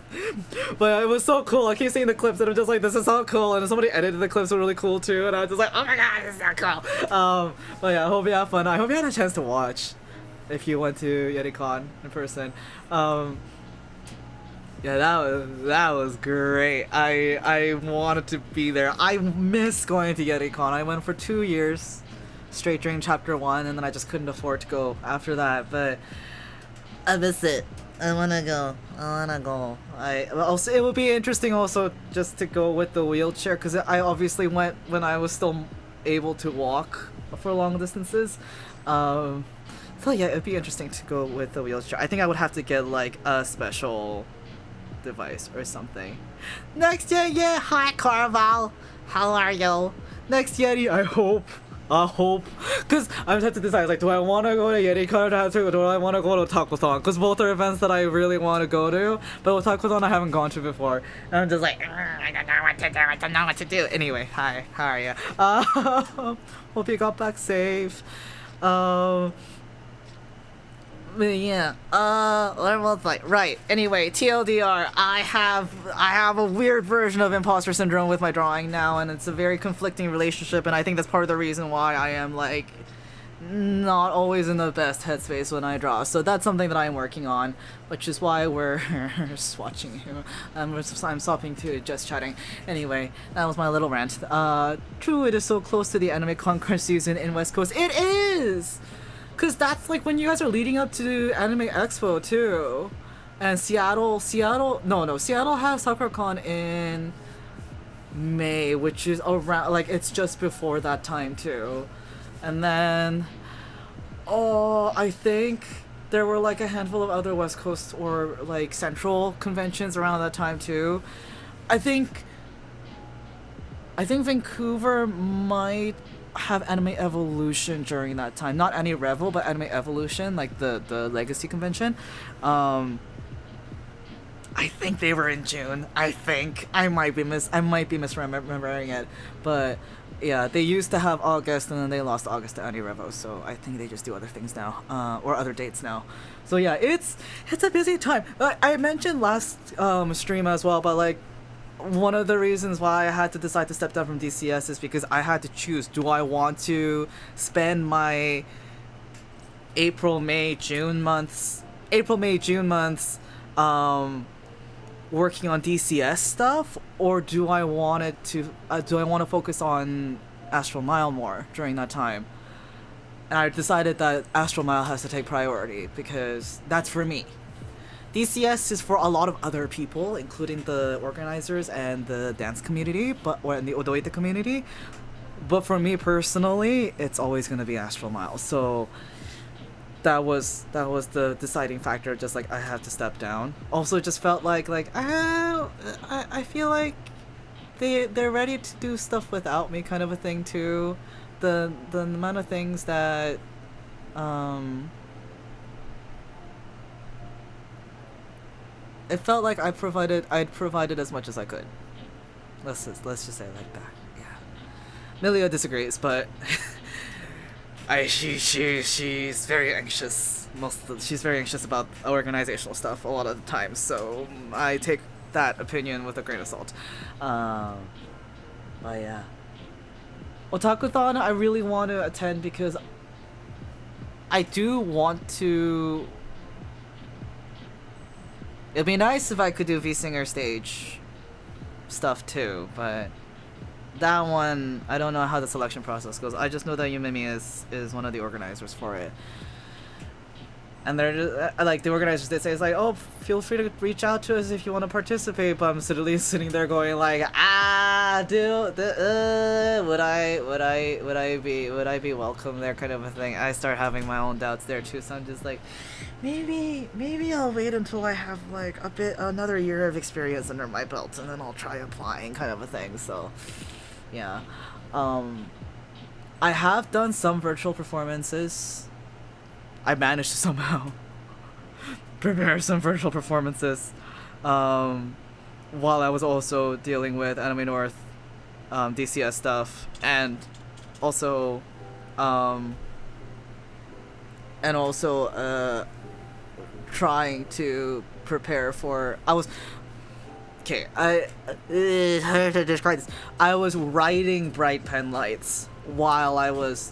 Speaker 1: But it was so cool. I keep seeing the clips and I'm just like, this is so cool. And somebody edited the clips were really cool too. And I was just like, oh my god, this is so cool. But yeah, I hope you have fun. I hope you had a chance to watch if you went to YetiCon in person. Yeah, that was great. I wanted to be there. I miss going to YetiCon. I went for 2 years straight during chapter 1, and then I just couldn't afford to go after that. But I miss it. I wanna go. Also, it would be interesting also just to go with the wheelchair, because I obviously went when I was still able to walk for long distances. So yeah, it'd be interesting to go with the wheelchair. I think I would have to get like a special device or something. Next Yeti, yeah, hi Carval. How are you? Next Yeti, I hope. Because I have to decide, like, do I want to go to YetiCon or do I want to go to Takothon? Because both are events that I really want to go to, but with Takothon I haven't gone to before. And I'm just like, I don't know what to do. Anyway, hi, how are you? Hope you got back safe. Yeah, what was like, right, anyway, TLDR, I have a weird version of imposter syndrome with my drawing now, and it's a very conflicting relationship, and I think that's part of the reason why I am, like, not always in the best headspace when I draw. So that's something that I'm working on, which is why we're swatching here. I'm stopping to just chatting. Anyway, that was my little rant. True, it is so close to the anime conquest season in West Coast. It is! Because that's like when you guys are leading up to Anime Expo too. And Seattle has SakuraCon in May, which is around, like, it's just before that time too. And then, I think there were like a handful of other West Coast or like Central conventions around that time too. I think Vancouver might have Anime Evolution during that time. Not Anime Revel, but Anime Evolution, like the Legacy convention. I think they were in June. I think I might be misremembering it, but yeah, they used to have August and then they lost August to Anime Revo, so I think they just do other things now, or other dates now. So yeah, it's a busy time. I mentioned last stream as well, but like, one of the reasons why I had to decide to step down from DCS is because I had to choose, do I want to spend my April, May, June months working on DCS stuff, or do I want to focus on Astral Mile more during that time? And I decided that Astral Mile has to take priority because that's for me. DCS is for a lot of other people, including the organizers and the dance community, or the Odoita community. But for me personally, it's always going to be Astral Mile. So that was the deciding factor. Just like I have to step down. Also, just felt like I feel like they're ready to do stuff without me, kind of a thing too. The amount of things that it felt like I'd provided as much as I could. Let's just say it like that. Yeah. Milia disagrees, but she's very anxious. She's very anxious about organizational stuff a lot of the time. So I take that opinion with a grain of salt. But yeah. Otakuthon I really want to attend because I do want to. It'd be nice if I could do V-Singer stage stuff too, but that one, I don't know how the selection process goes. I just know that Yumimi is one of the organizers for it. And they're just, like the organizers did say it's like, oh, feel free to reach out to us if you want to participate. But I'm sitting there going like, dude, would I be welcome there, kind of a thing. I start having my own doubts there too. So I'm just like, maybe I'll wait until I have like another year of experience under my belt, and then I'll try applying, kind of a thing. So, yeah, I have done some virtual performances. I managed to somehow prepare some virtual performances while I was also dealing with Anime North DCS stuff, and also trying to prepare for I how to describe this. I was writing Bright Pen Lights while I was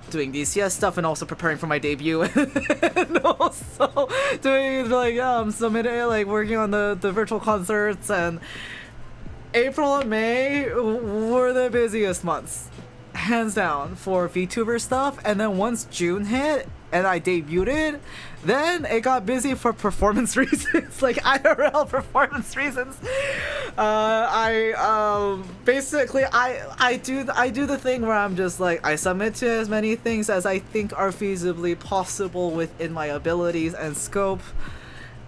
Speaker 1: doing DCS stuff, and also preparing for my debut, and also doing like submitting, like working on the virtual concerts. And April and May were the busiest months, hands down, for VTuber stuff. And then once June hit and I debuted, then it got busy for performance reasons, like IRL performance reasons. Basically I do the thing where I'm just like, I submit to as many things as I think are feasibly possible within my abilities and scope,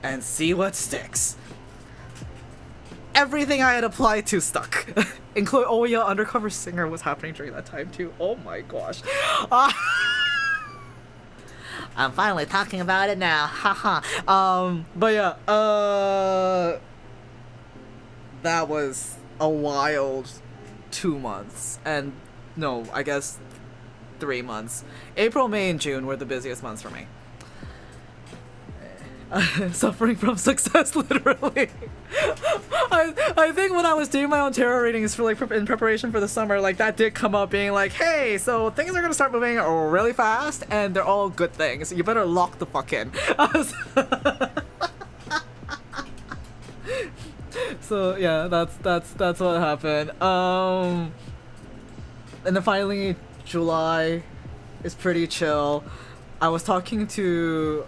Speaker 1: and see what sticks. Everything I had applied to stuck. Including, oh yeah, Undercover Singer was happening during that time too. Oh my gosh. I'm finally talking about it now. Haha. But yeah, that was a wild 2 months. And no, I guess 3 months. April, May, and June were the busiest months for me. Suffering from success, literally. I think when I was doing my own tarot readings for like in preparation for the summer, like that did come up, being like, hey, so things are gonna start moving really fast, and they're all good things. You better lock the fuck in. So yeah, that's what happened. And then finally, July is pretty chill. I was talking to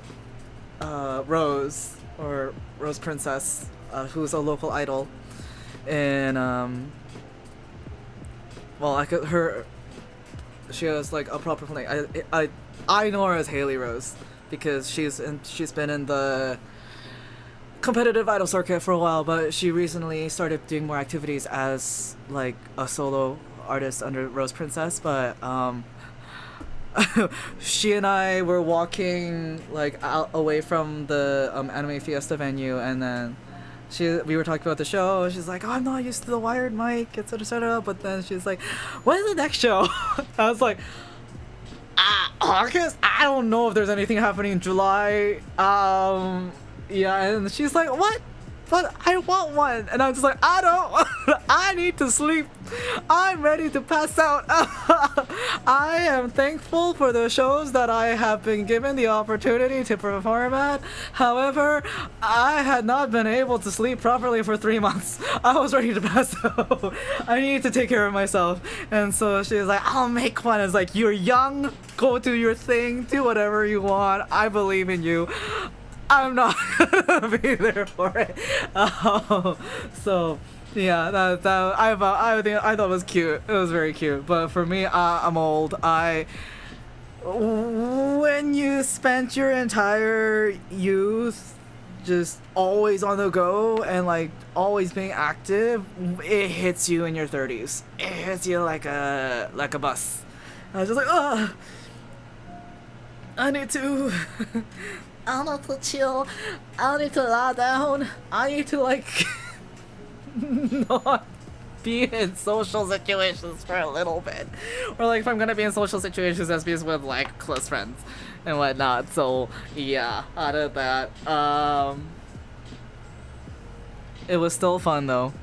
Speaker 1: Rose, or Rose Princess, who's a local idol, and well, she has like a proper name. I know her as Haley Rose because she's been in the competitive idol circuit for a while, but she recently started doing more activities as like a solo artist under Rose Princess. But she and I were walking like out away from the Anime Fiesta venue, and then we were talking about the show. She's like, oh, I'm not used to the wired mic, etc, etc. But then she's like, when's the next show? I was like, August? I don't know if there's anything happening in July. Yeah, and she's like, what? But I want one. And I'm just like, I don't. I need to sleep. I'm ready to pass out. I am thankful for the shows that I have been given the opportunity to perform at. However, I had not been able to sleep properly for 3 months. I was ready to pass out. I need to take care of myself. And so she was like, I'll make one. It's like, you're young. Go do your thing. Do whatever you want. I believe in you. I'm not gonna be there for it. So yeah, that I thought it was cute. It was very cute. But for me, I'm old. When you spent your entire youth just always on the go and like always being active, it hits you in your 30s. It hits you like a bus. I was just like, I need to. I need to chill. I need to lie down. I need to like not be in social situations for a little bit. Or like if I'm gonna be in social situations, that's be with like close friends and whatnot. So yeah, out of that. It was still fun though.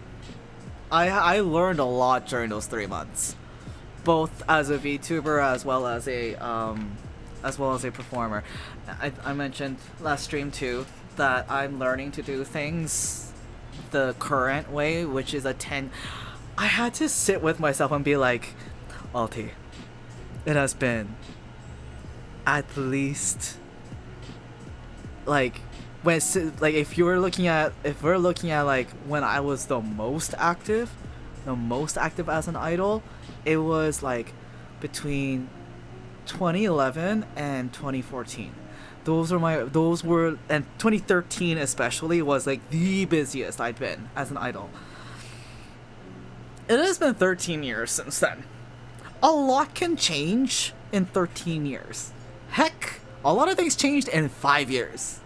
Speaker 1: I learned a lot during those 3 months. Both as a VTuber as well as a performer. I mentioned last stream too that I'm learning to do things the current way, which is I had to sit with myself and be like, Alti, it has been at least like if we're looking at like when I was the most active as an idol, it was like between 2011 and 2014. Those were, and 2013 especially was like the busiest I'd been as an idol. It has been 13 years since then. A lot can change in 13 years. Heck, a lot of things changed in 5 years.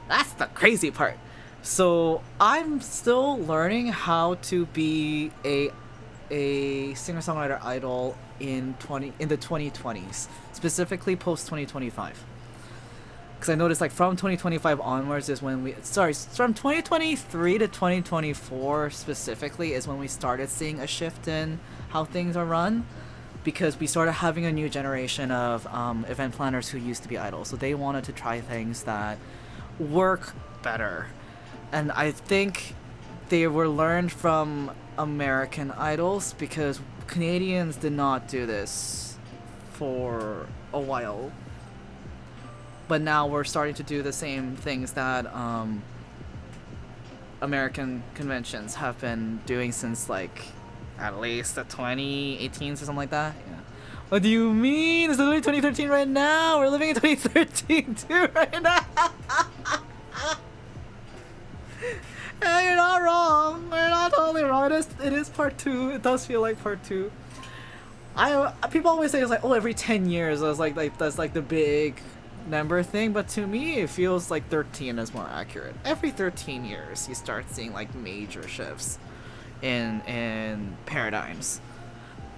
Speaker 1: That's the crazy part. So I'm still learning how to be a singer-songwriter idol in the 2020s, specifically post 2025. Because I noticed like from 2025 onwards is when from 2023 to 2024 specifically is when we started seeing a shift in how things are run, because we started having a new generation of event planners who used to be idols, so they wanted to try things that work better. And I think they were learned from American idols, because Canadians did not do this for a while. But now we're starting to do the same things that American conventions have been doing since like at least the 2018s or something like that. Yeah. What do you mean? It's literally 2013 right now. We're living in 2013 too right now. Hey, you're not wrong. You're not totally wrong. It is part 2. It does feel like part 2. People always say it's like, oh, every 10 years. I was like that's like the big number thing, but to me it feels like 13 is more accurate. Every 13 years you start seeing like major shifts in paradigms,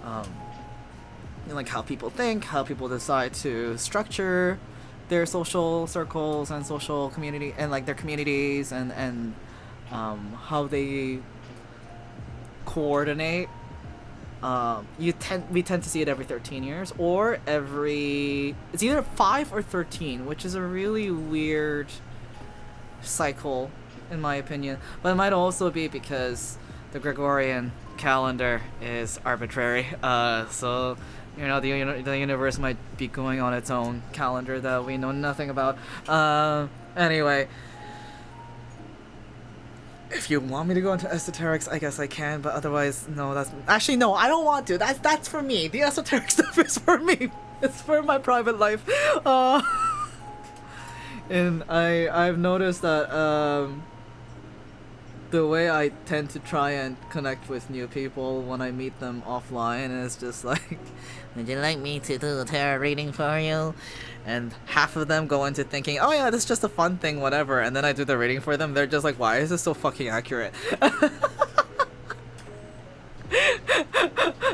Speaker 1: in like how people think, how people decide to structure their social circles and social community and like their communities, and how they coordinate. We tend to see it every 13 years, or it's either 5 or 13, which is a really weird cycle in my opinion. But it might also be because the Gregorian calendar is arbitrary, so the universe might be going on its own calendar that we know nothing about. Anyway, if you want me to go into esoterics, I guess I can, but otherwise, no. No, I don't want to. That's for me. The esoteric stuff is for me. It's for my private life. And I've noticed that the way I tend to try and connect with new people when I meet them offline is just like, would you like me to do a tarot reading for you? And half of them go into thinking, oh yeah, this is just a fun thing, whatever. And then I do the reading for them. They're just like, why is this so fucking accurate?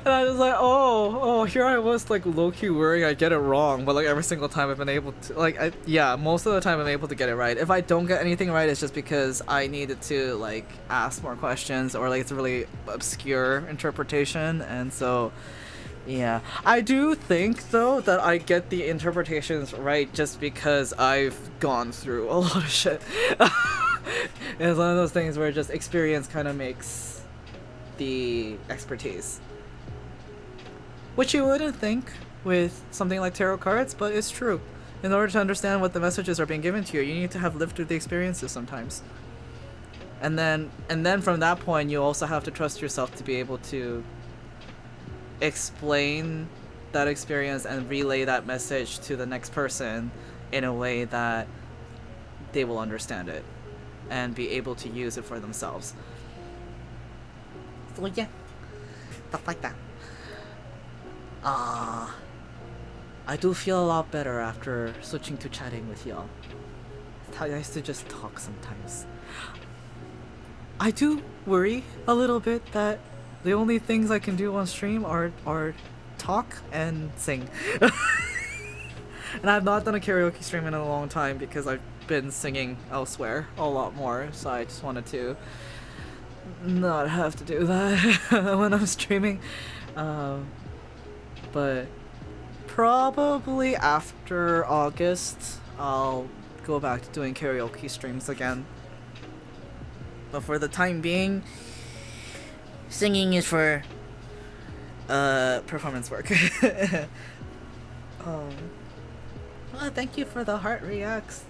Speaker 1: And I was like, oh, here I was like low-key worrying I get it wrong. But like every single time I've been able to, most of the time I'm able to get it right. If I don't get anything right, it's just because I needed to like ask more questions, or like it's a really obscure interpretation. And so yeah, I do think though that I get the interpretations right just because I've gone through a lot of shit. It's one of those things where just experience kind of makes the expertise, which you wouldn't think with something like tarot cards, but it's true. In order to understand what the messages are being given to you, you need to have lived through the experiences sometimes. And then from that point, you also have to trust yourself to be able to explain that experience and relay that message to the next person in a way that they will understand it and be able to use it for themselves. So yeah, stuff like that. I do feel a lot better after switching to chatting with y'all. It's nice to just talk sometimes. I do worry a little bit that the only things I can do on stream are talk and sing. And I've not done a karaoke stream in a long time because I've been singing elsewhere a lot more, so I just wanted to not have to do that when I'm streaming. But probably after August, I'll go back to doing karaoke streams again. But for the time being, singing is for performance work. Well, thank you for the heart reacts.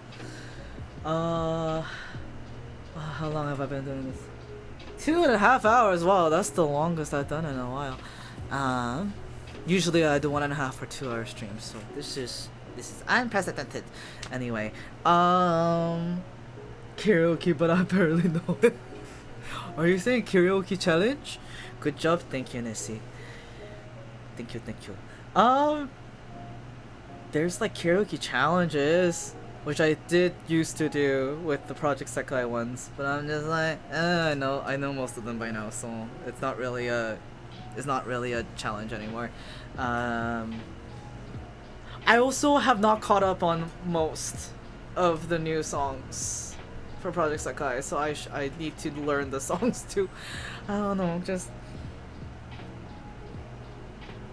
Speaker 1: Uh, how long have I been doing this? 2.5 hours. Wow, that's the longest I've done in a while. Usually I do 1.5 or 2 hour streams, so this is unprecedented. Anyway, karaoke, but I barely know it. Are you saying karaoke challenge? Good job, thank you, Nessie. Thank you. There's like karaoke challenges, which I did used to do with the Project Sekai ones, but I'm just like, I know most of them by now, so it's not really a challenge anymore. I also have not caught up on most of the new songs for Project Sekai, so I need to learn the songs too. I don't know, just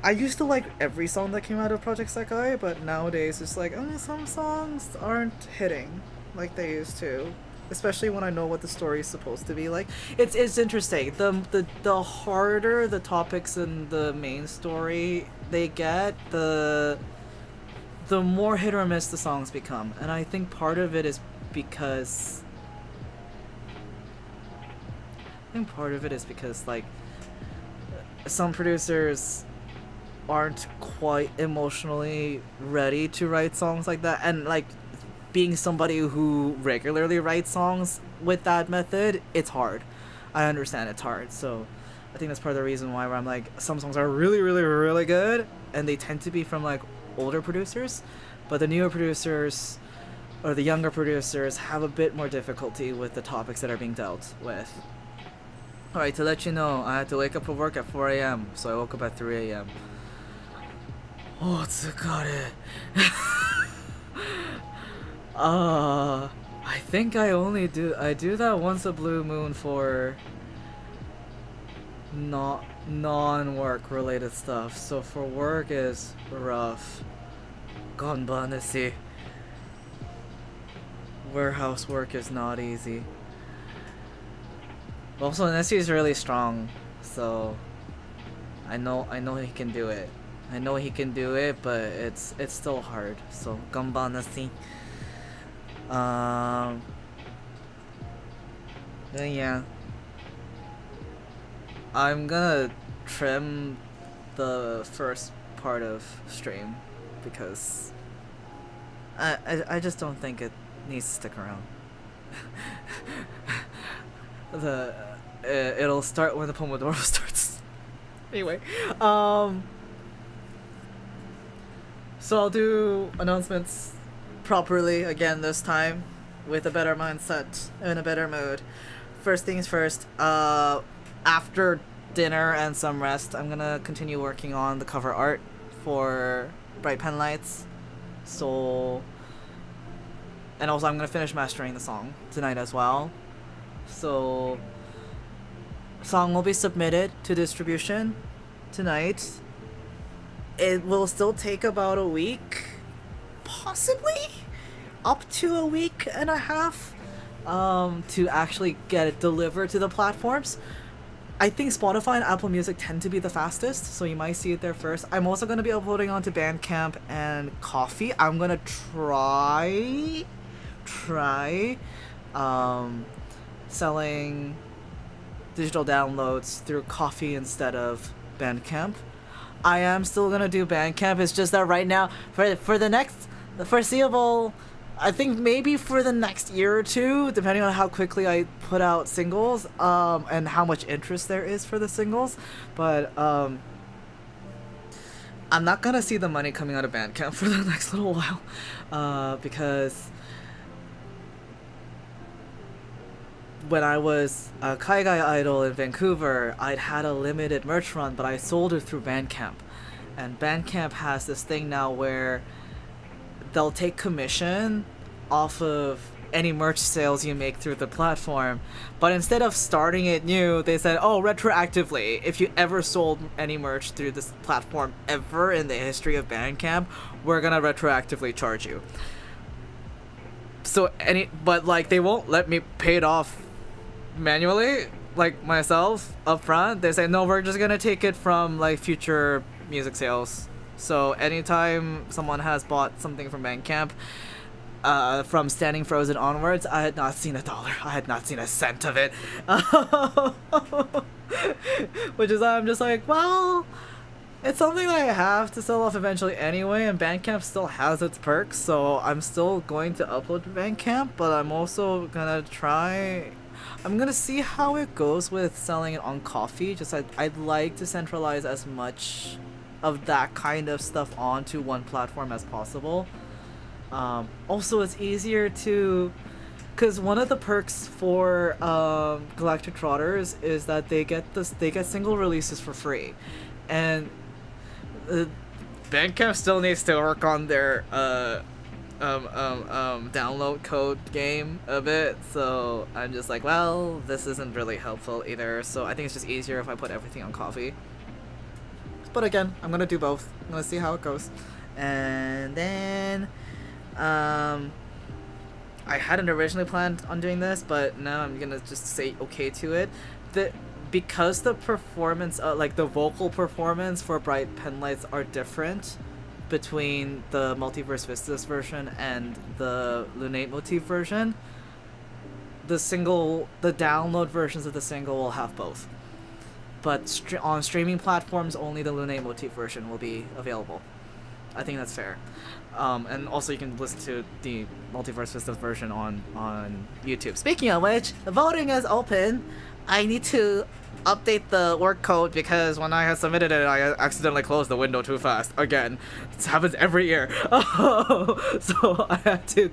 Speaker 1: I used to like every song that came out of Project Sekai, but nowadays it's like, some songs aren't hitting like they used to. Especially when I know what the story is supposed to be like. It's interesting. The harder the topics in the main story they get, the more hit or miss the songs become. And I think part of it is because like some producers aren't quite emotionally ready to write songs like that, and like being somebody who regularly writes songs with that method, it's hard. I understand it's hard, so I think that's part of the reason why I'm like, some songs are really, really, really good, and they tend to be from like older producers, but the newer producers or the younger producers have a bit more difficulty with the topics that are being dealt with. Alright, to let you know, I had to wake up for work at 4 a.m, so I woke up at 3 a.m. Oh, tsukare. I think I do that once a blue moon for not non-work related stuff. So for work is rough. Ganbanesi. Warehouse work is not easy. Also, Nessie is really strong, so I know he can do it. But it's still hard. So ganbanesi. Yeah. I'm gonna trim the first part of stream because I just don't think it needs to stick around. It'll start when the pomodoro starts. Anyway, so I'll do announcements properly again this time with a better mindset and a better mood. First things first, after dinner and some rest, I'm gonna continue working on the cover art for Bright Pen Lights. So, and also I'm gonna finish mastering the song tonight as well. So, song will be submitted to distribution tonight. It will still take about a week, possibly up to a week and a half, to actually get it delivered to the platforms. I think Spotify and Apple Music tend to be the fastest, so you might see it there first. I'm also going to be uploading onto Bandcamp and Ko-fi. I'm going to try selling digital downloads through Ko-fi instead of Bandcamp. I am still going to do Bandcamp. It's just that right now, for the foreseeable, I think maybe for the next year or two, depending on how quickly I put out singles, and how much interest there is for the singles, but I'm not gonna see the money coming out of Bandcamp for the next little while, because when I was a Kaigai idol in Vancouver, I'd had a limited merch run, but I sold it through Bandcamp, and Bandcamp has this thing now where they'll take commission off of any merch sales you make through the platform, but instead of starting it new, they said, retroactively, if you ever sold any merch through this platform ever in the history of Bandcamp, we're gonna retroactively charge you. So but like they won't let me pay it off manually, like myself, up front. They say, no, we're just gonna take it from like future music sales. So anytime someone has bought something from Bandcamp, from Standing Frozen onwards, I had not seen $1. I had not seen a cent of it. Which is why I'm just like, well, it's something that I have to sell off eventually anyway, and Bandcamp still has its perks, so I'm still going to upload to Bandcamp, but I'm also gonna try... I'm gonna see how it goes with selling it on Ko-fi. Just I'd like to centralize as much of that kind of stuff onto one platform as possible. Also, it's easier to... Because one of the perks for Galactic Trotters is that they get single releases for free. And Bandcamp still needs to work on their download code game a bit, so I'm just like, well, this isn't really helpful either, so I think it's just easier if I put everything on Ko-fi. But again, I'm gonna do both. I'm gonna see how it goes. And then I hadn't originally planned on doing this, but now I'm gonna just say okay to it. Because the performance, like the vocal performance for Bright Penlights are different between the Multiverse Vistas version and the Lunate Motif version, the download versions of the single will have both. But on streaming platforms, only the Lunate Motif version will be available. I think that's fair. And also you can listen to the Multiverse Vistas version on YouTube. Speaking of which, the voting is open. I need to update the work code because when I had submitted it, I accidentally closed the window too fast. Again, this happens every year. So I had to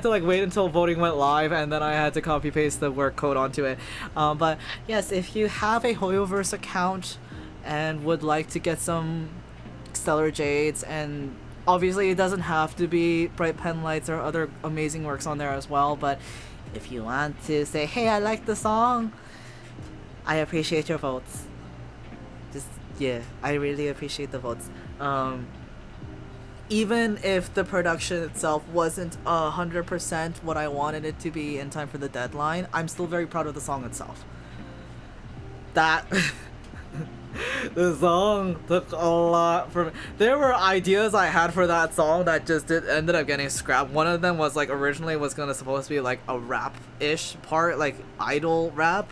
Speaker 1: like wait until voting went live, and then I had to copy paste the work code onto it. But yes, if you have a Hoyoverse account and would like to get some Stellar Jades, and obviously it doesn't have to be Bright Penlights or other amazing works on there as well, but if you want to say, hey, I like the song, I appreciate your votes. Just, yeah, I really appreciate the votes. Even if the production itself wasn't 100% what I wanted it to be in time for the deadline, I'm still very proud of the song itself. That... The song took a lot for me. There were ideas I had for that song that just ended up getting scrapped. One of them was like originally was supposed to be like a rap-ish part, like idol rap,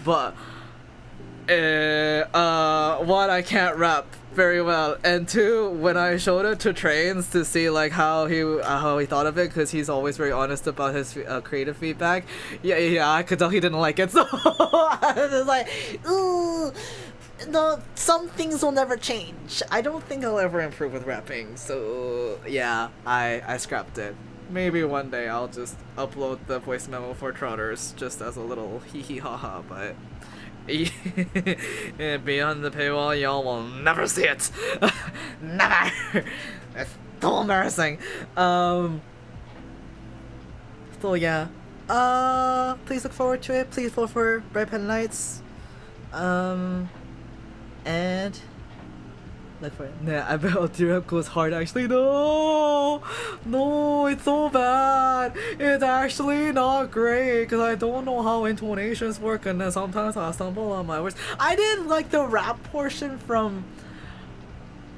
Speaker 1: but one, I can't rap very well, and two, when I showed it to Trains to see like how he thought of it, because he's always very honest about his creative feedback, yeah, I could tell he didn't like it, so I was just like, ooh. No, some things will never change. I don't think I'll ever improve with rapping, so yeah, I scrapped it. Maybe one day I'll just upload the voice memo for Trotters just as a little hee hee ha ha, but beyond the paywall, y'all will never see it. Never. It's so embarrassing. So yeah. Please look forward to it. Please vote for Bright Penlights. And look for it. Nah, I bet altair goes hard actually. No, it's so bad. It's actually not great because I don't know how intonations work, and then sometimes I stumble on my words. I didn't like the rap portion from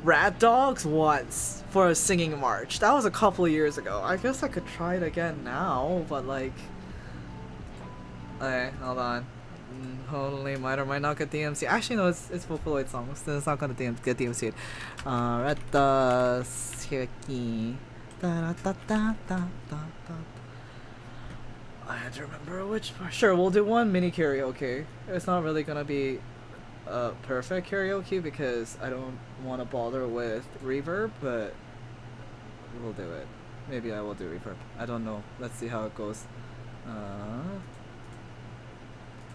Speaker 1: Rat Dogs once for a singing march. That was a couple of years ago. I guess I could try it again now, but like, okay, hold on. Totally might or might not get DMC. Actually, no, it's Vocaloid songs. It's not gonna get DMC'd. Red Dust, Hiraki. I had to remember which part. Sure, we'll do one mini karaoke. It's not really gonna be perfect karaoke because I don't want to bother with reverb, but we'll do it. Maybe I will do reverb. I don't know. Let's see how it goes.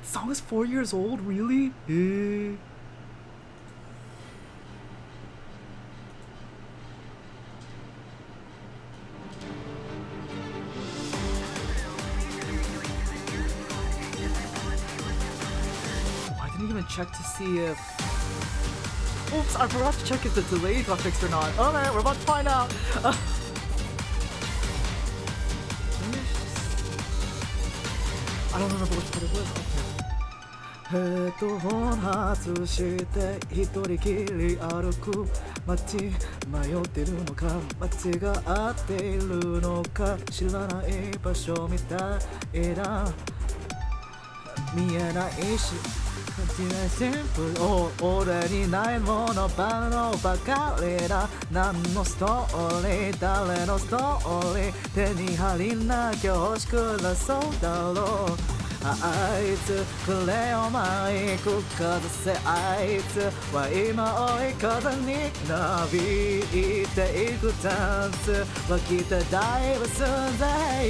Speaker 1: Song is 4 years old, really? I didn't even check to see if... Oops, I forgot to check if the delay got fixed or not. Alright, we're about to find out. I don't remember which part it was. Okay. ヘッドホン外して一人きり歩く街迷ってるのか間違っているのか知らない場所みたいだ見えないしシンプル俺にないものばかりだ何のストーリー誰のストーリー手に入りなきゃ欲しくなそうだろうあいつくれよマイクかざせあいつは今追い風になびいていくダンスはきてだいぶ進んで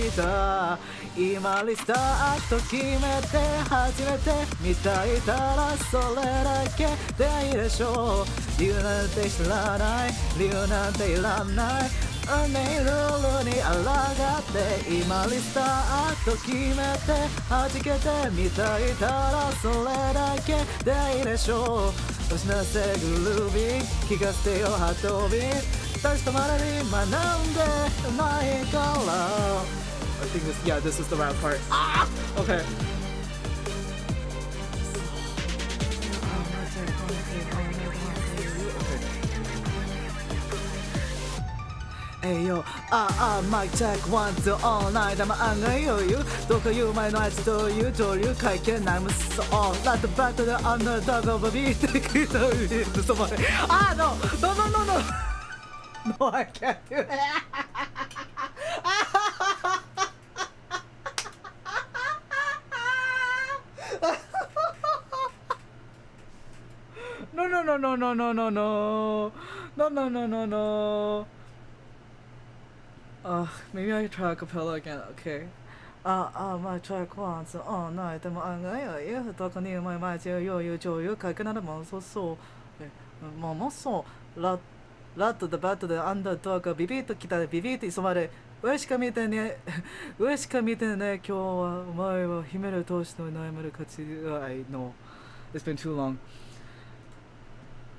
Speaker 1: いた今リスタート決めて初めて見たいたらそれだけでいいでしょう理由なんて知らない理由なんていらない運命ルールに抗って今リスタート決めて弾けてみたいたらそれだけでいいでしょう失わせグルービー聞かせてよハートビー立ち止まれに学んでないから I think this is the rap part. Ah! Okay. Hey yo, mic check 1, 2, all night 黙あんが余裕どうか言う前の味という上流会見ない無双 Let the battle the underdog of a beat 聞いた上でそばでno No, I can't do it No. Maybe I try a cappella again, okay. My track once all night でも案外余裕どこにうまい前中余裕上流書くならもうそうもうそうラットでバットでアンダードがビビッときたらビビッと急まれ上しか見てね今日はお前は秘める闘志の悩める価値I know it's been too long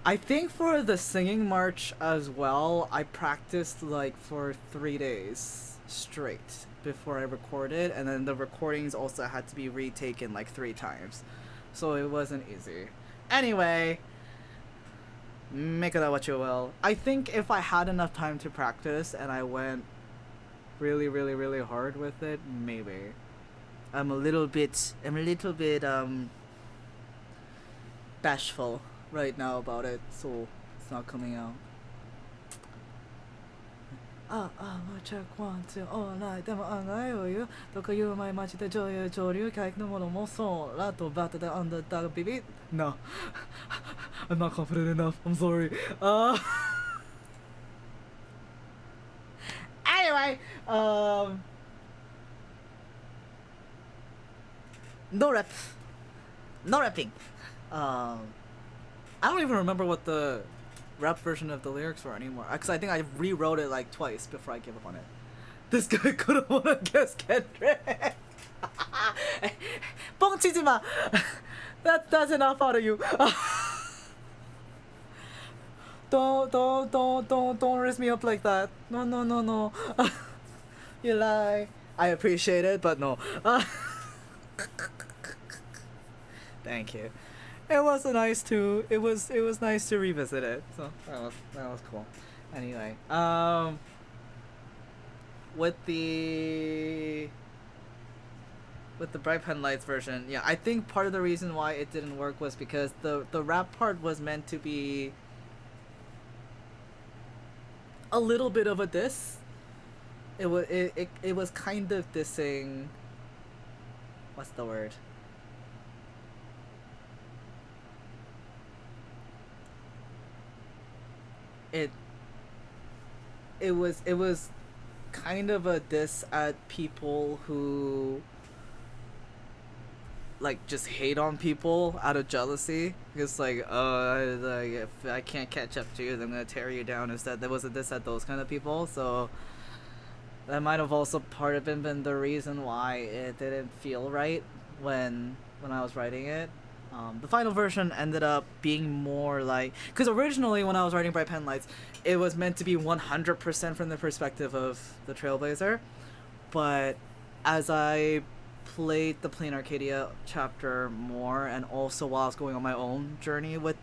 Speaker 1: I think for the singing march as well, I practiced like for 3 days straight before I recorded, and then the recordings also had to be retaken like 3 times. So it wasn't easy. Anyway, make of that what you will. I think if I had enough time to practice and I went really, really, really hard with it, maybe. I'm a little bit bashful right now about it, so it's not coming out. まあチェックワンツーオーライでも案外余裕どこいう前町で上流上流回復のものもそうラとバットでアンダーダービビ No I'm not confident enough I'm sorry Anyway no rapping I don't even remember what the rap version of the lyrics were anymore. Because I think I rewrote it like twice before I gave up on it. This guy couldn't want to guess Kendrick. 뻥치지마. That's enough out of you. Don't raise me up like that. No. You lie. I appreciate it, but no. Thank you. It was nice to nice to revisit it. So that was cool. Anyway, with the Bright Pen Lights version, yeah, I think part of the reason why it didn't work was because the rap part was meant to be a little bit of a diss. It was kind of dissing. What's the word? It was kind of a diss at people who like just hate on people out of jealousy. It's like, if I can't catch up to you, then I'm gonna tear you down. Instead, there was a diss at those kind of people. So that might have also part of been the reason why it didn't feel right when I was writing it. The final version ended up being more like... Because originally when I was writing Bright Pen Lights, it was meant to be 100% from the perspective of the Trailblazer. But as I played the Plain Arcadia chapter more, and also while I was going on my own journey with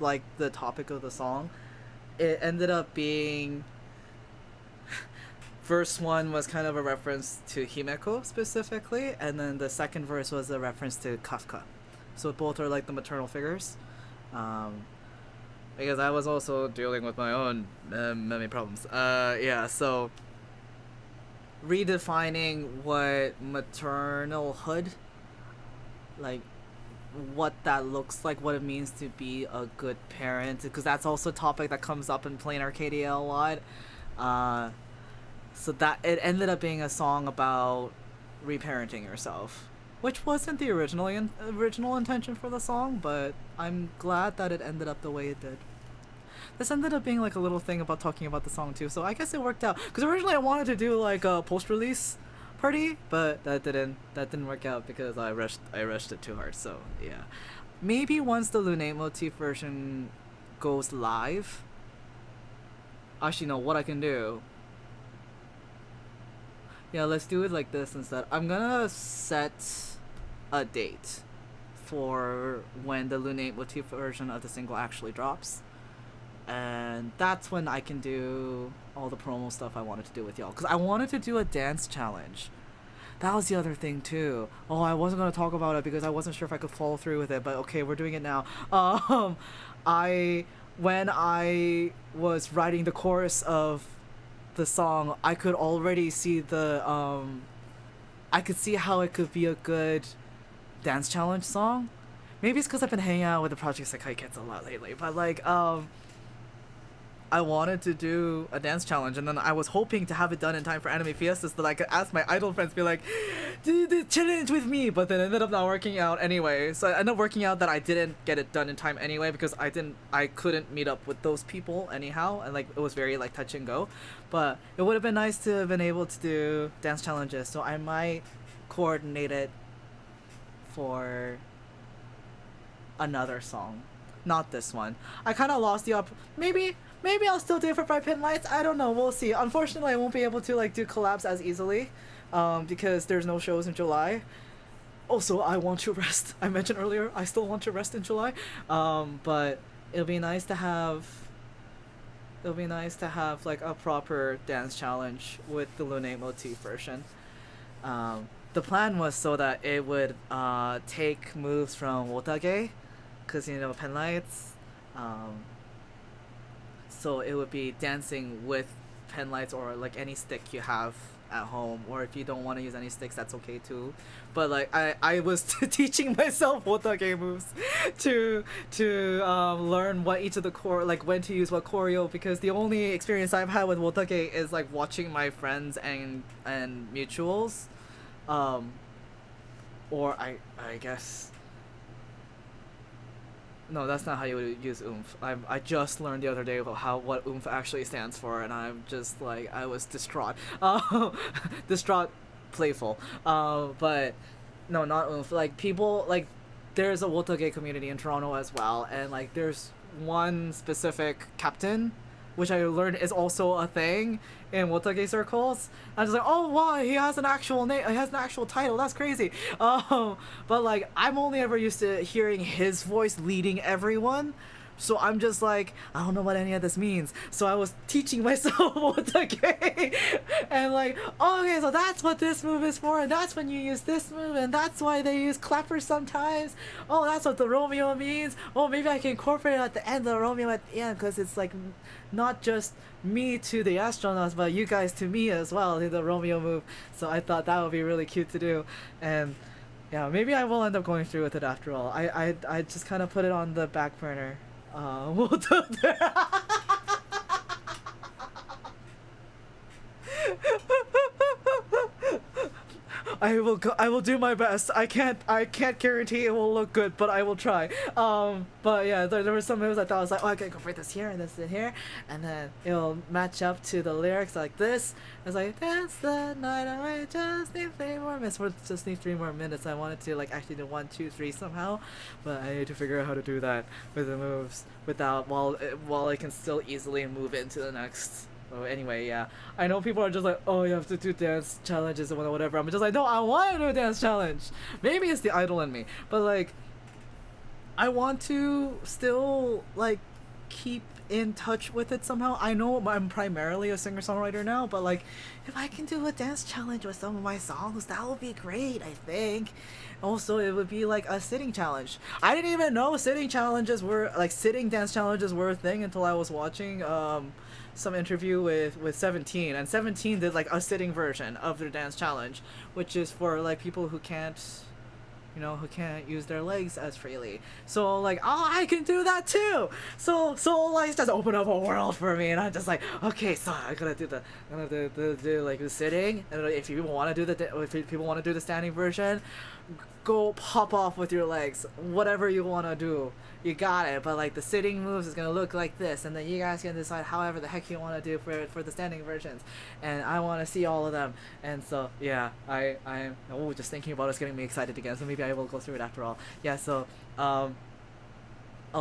Speaker 1: like the topic of the song, it ended up being verse 1 was kind of a reference to Himeko specifically, and then the second verse was a reference to Kafka. So both are like the maternal figures. Because I was also dealing with my own many problems. Yeah, so redefining what maternalhood, like what that looks like, what it means to be a good parent, because that's also a topic that comes up in Plain Arcadia a lot. So that it ended up being a song about reparenting yourself, which wasn't the original intention for the song, but I'm glad that it ended up the way it did. This ended up being like a little thing about talking about the song too, so I guess it worked out. Because originally I wanted to do like a post-release party, but that didn't work out because I rushed it too hard. So yeah, maybe once the Lunate motif version goes live. Actually, no. What I can do. Yeah, let's do it like this instead. I'm gonna set a date for when the Lunate motif version of the single actually drops. And that's when I can do all the promo stuff I wanted to do with y'all. Because I wanted to do a dance challenge. That was the other thing too. Oh, I wasn't going to talk about it because I wasn't sure if I could follow through with it. But okay, we're doing it now. When I was writing the chorus of the song, I could already see I could see how it could be a good dance challenge song. Maybe it's because I've been hanging out with the Project Sekai Kids a lot lately. But like, I wanted to do a dance challenge, and then I was hoping to have it done in time for Anime Fiesta so that I could ask my idol friends, be like, do the challenge with me, but then it ended up not working out anyway. So it ended up working out that I didn't get it done in time anyway, because I couldn't meet up with those people anyhow, and like it was very like touch and go. But it would have been nice to have been able to do dance challenges, so I might coordinate it for another song, not this one. I kind of lost the Maybe I'll still do it for Bright Pin Lights. I don't know. We'll see. Unfortunately, I won't be able to like do collabs as easily, because there's no shows in July. Also, I want to rest. I mentioned earlier I still want to rest in July. But it'll be nice to have like a proper dance challenge with the Lunate motif version. The plan was so that it would take moves from Wotage, because you know Pen Lights. So it would be dancing with pen lights or like any stick you have at home, or if you don't want to use any sticks, that's okay too. But like I was teaching myself Wotage moves to learn what each of the like when to use what choreo, because the only experience I've had with Wotage is like watching my friends and mutuals, or I guess. No, that's not how you would use oomph. I just learned the other day about what oomph actually stands for, and I'm just like, I was distraught. Distraught, playful. But no, not oomph. Like people, like there's a Wotage community in Toronto as well, and like there's one specific captain, which I learned is also a thing in Wotage circles. I was like, oh wow, he has an actual name, he has an actual title, that's crazy. But like, I'm only ever used to hearing his voice leading everyone. So I'm just like, I don't know what any of this means. So I was teaching myself Wotage. And like, oh, okay, so that's what this move is for, and that's when you use this move, and that's why they use clappers sometimes. Oh, that's what the Romeo means. Oh, maybe I can incorporate it at the end, the Romeo at the end, because it's like not just me to the astronauts, but you guys to me as well, the Romeo move. So I thought that would be really cute to do. And yeah, maybe I will end up going through with it after all. I just kind of put it on the back burner. We'll do that. I will do my best. I can't guarantee it will look good, but I will try. But yeah, there were some moves I thought I was like, oh, I can incorporate this here and this in here, and then it'll match up to the lyrics like this. It's like, dance the night away, just need 3 more minutes. Or just need 3 more minutes. I wanted to like actually do 1, 2, 3 somehow, but I need to figure out how to do that with the moves without while I can still easily move into the next. Oh, anyway, yeah. I know people are just like, oh, you have to do dance challenges and whatever. I'm just like, no, I want to do a dance challenge. Maybe it's the idol in me, but like, I want to still like keep in touch with it somehow. I know I'm primarily a singer-songwriter now, but like if I can do a dance challenge with some of my songs, that would be great, I think. Also, it would be like a sitting challenge. I didn't even know sitting dance challenges were a thing until I was watching some interview with 17, and 17 did like a sitting version of their dance challenge, which is for like people who can't use their legs as freely. So like, oh, I can do that too. So like, it's just open up a world for me, and I'm just like, okay, so I'm gonna do like the sitting, and if people want to do the standing version, go pop off with your legs, whatever you want to do, you got it. But like the sitting moves is gonna look like this, and then you guys can decide however the heck you want to do for the standing versions, and I want to see all of them. And so yeah, I'm just thinking about it's getting me excited again, so maybe I will go through it after all. Yeah, so I'll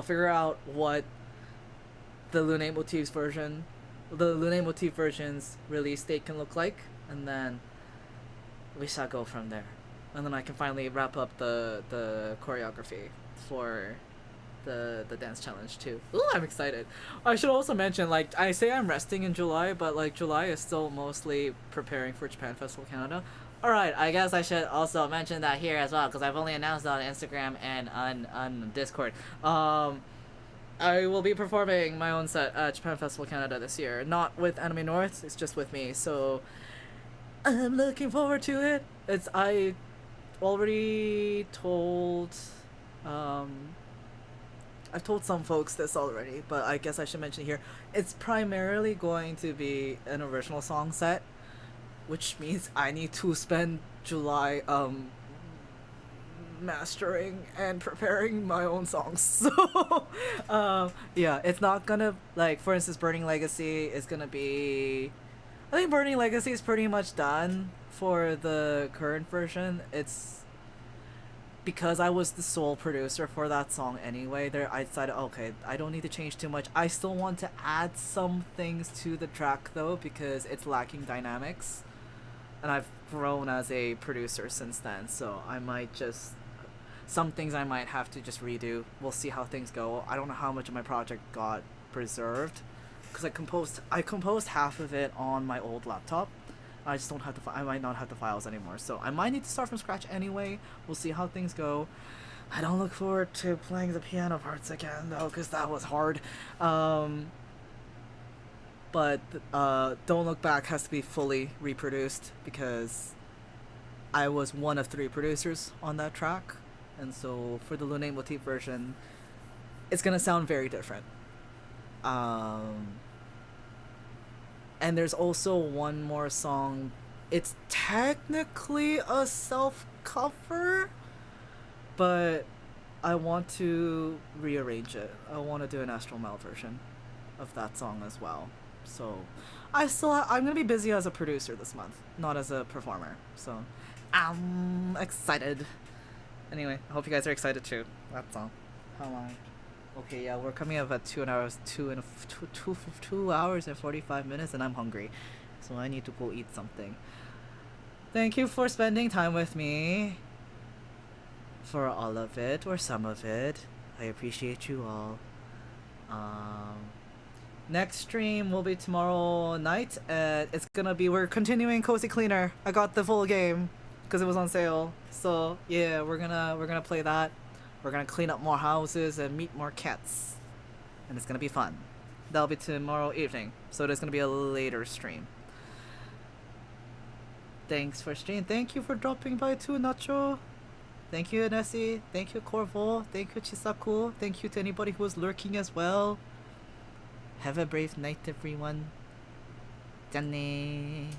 Speaker 1: figure out what the Lune Motifs version's release date can look like, and then we shall go from there. And then I can finally wrap up the choreography for the dance challenge too. Ooh, I'm excited. I should also mention, like, I say I'm resting in July, but like July is still mostly preparing for Japan Festival Canada. Alright, I guess I should also mention that here as well, because I've only announced it on Instagram and on Discord. I will be performing my own set at Japan Festival Canada this year. Not with Anime North, it's just with me, so I'm looking forward to it. I already told I've told some folks this already, but I guess I should mention here, it's primarily going to be an original song set, which means I need to spend July mastering and preparing my own songs. So yeah, it's not gonna, like, for instance, Burning Legacy is gonna be, I think Burning Legacy is pretty much done for the current version. It's because I was the sole producer for that song anyway. I decided, okay, I don't need to change too much. I still want to add some things to the track though, because it's lacking dynamics, and I've grown as a producer since then, so I might just, some things I might have to just redo. We'll see how things go. I don't know how much of my project got preserved, because I composed half of it on my old laptop. I just don't have I might not have the files anymore, so I might need to start from scratch anyway. We'll see how things go. I don't look forward to playing the piano parts again though, because that was hard. But Don't Look Back has to be fully reproduced, because I was one of 3 producers on that track, and so for the Lune Motif version, it's gonna sound very different. And there's also one more song. It's technically a self-cover, but I want to rearrange it. I want to do an Astral Mile version of that song as well. So I'm gonna be busy as a producer this month, not as a performer. So I'm excited. Anyway, I hope you guys are excited too. That's all. How long? Okay, yeah, we're coming up at 2 hours and 45 minutes, and I'm hungry, so I need to go eat something. Thank you for spending time with me, for all of it or some of it. I appreciate you all. Next stream will be tomorrow night. We're continuing Cozy Cleaner. I got the full game because it was on sale, so yeah, we're gonna play that. We're gonna clean up more houses and meet more cats, and it's gonna be fun. That'll be tomorrow evening, so there's gonna be a later stream. Thanks for stream. Thank you for dropping by too, Nacho. Thank you, Nessie. Thank you, Corvo. Thank you, Chisaku. Thank you to anybody who was lurking as well. Have a brave night, everyone. Janne.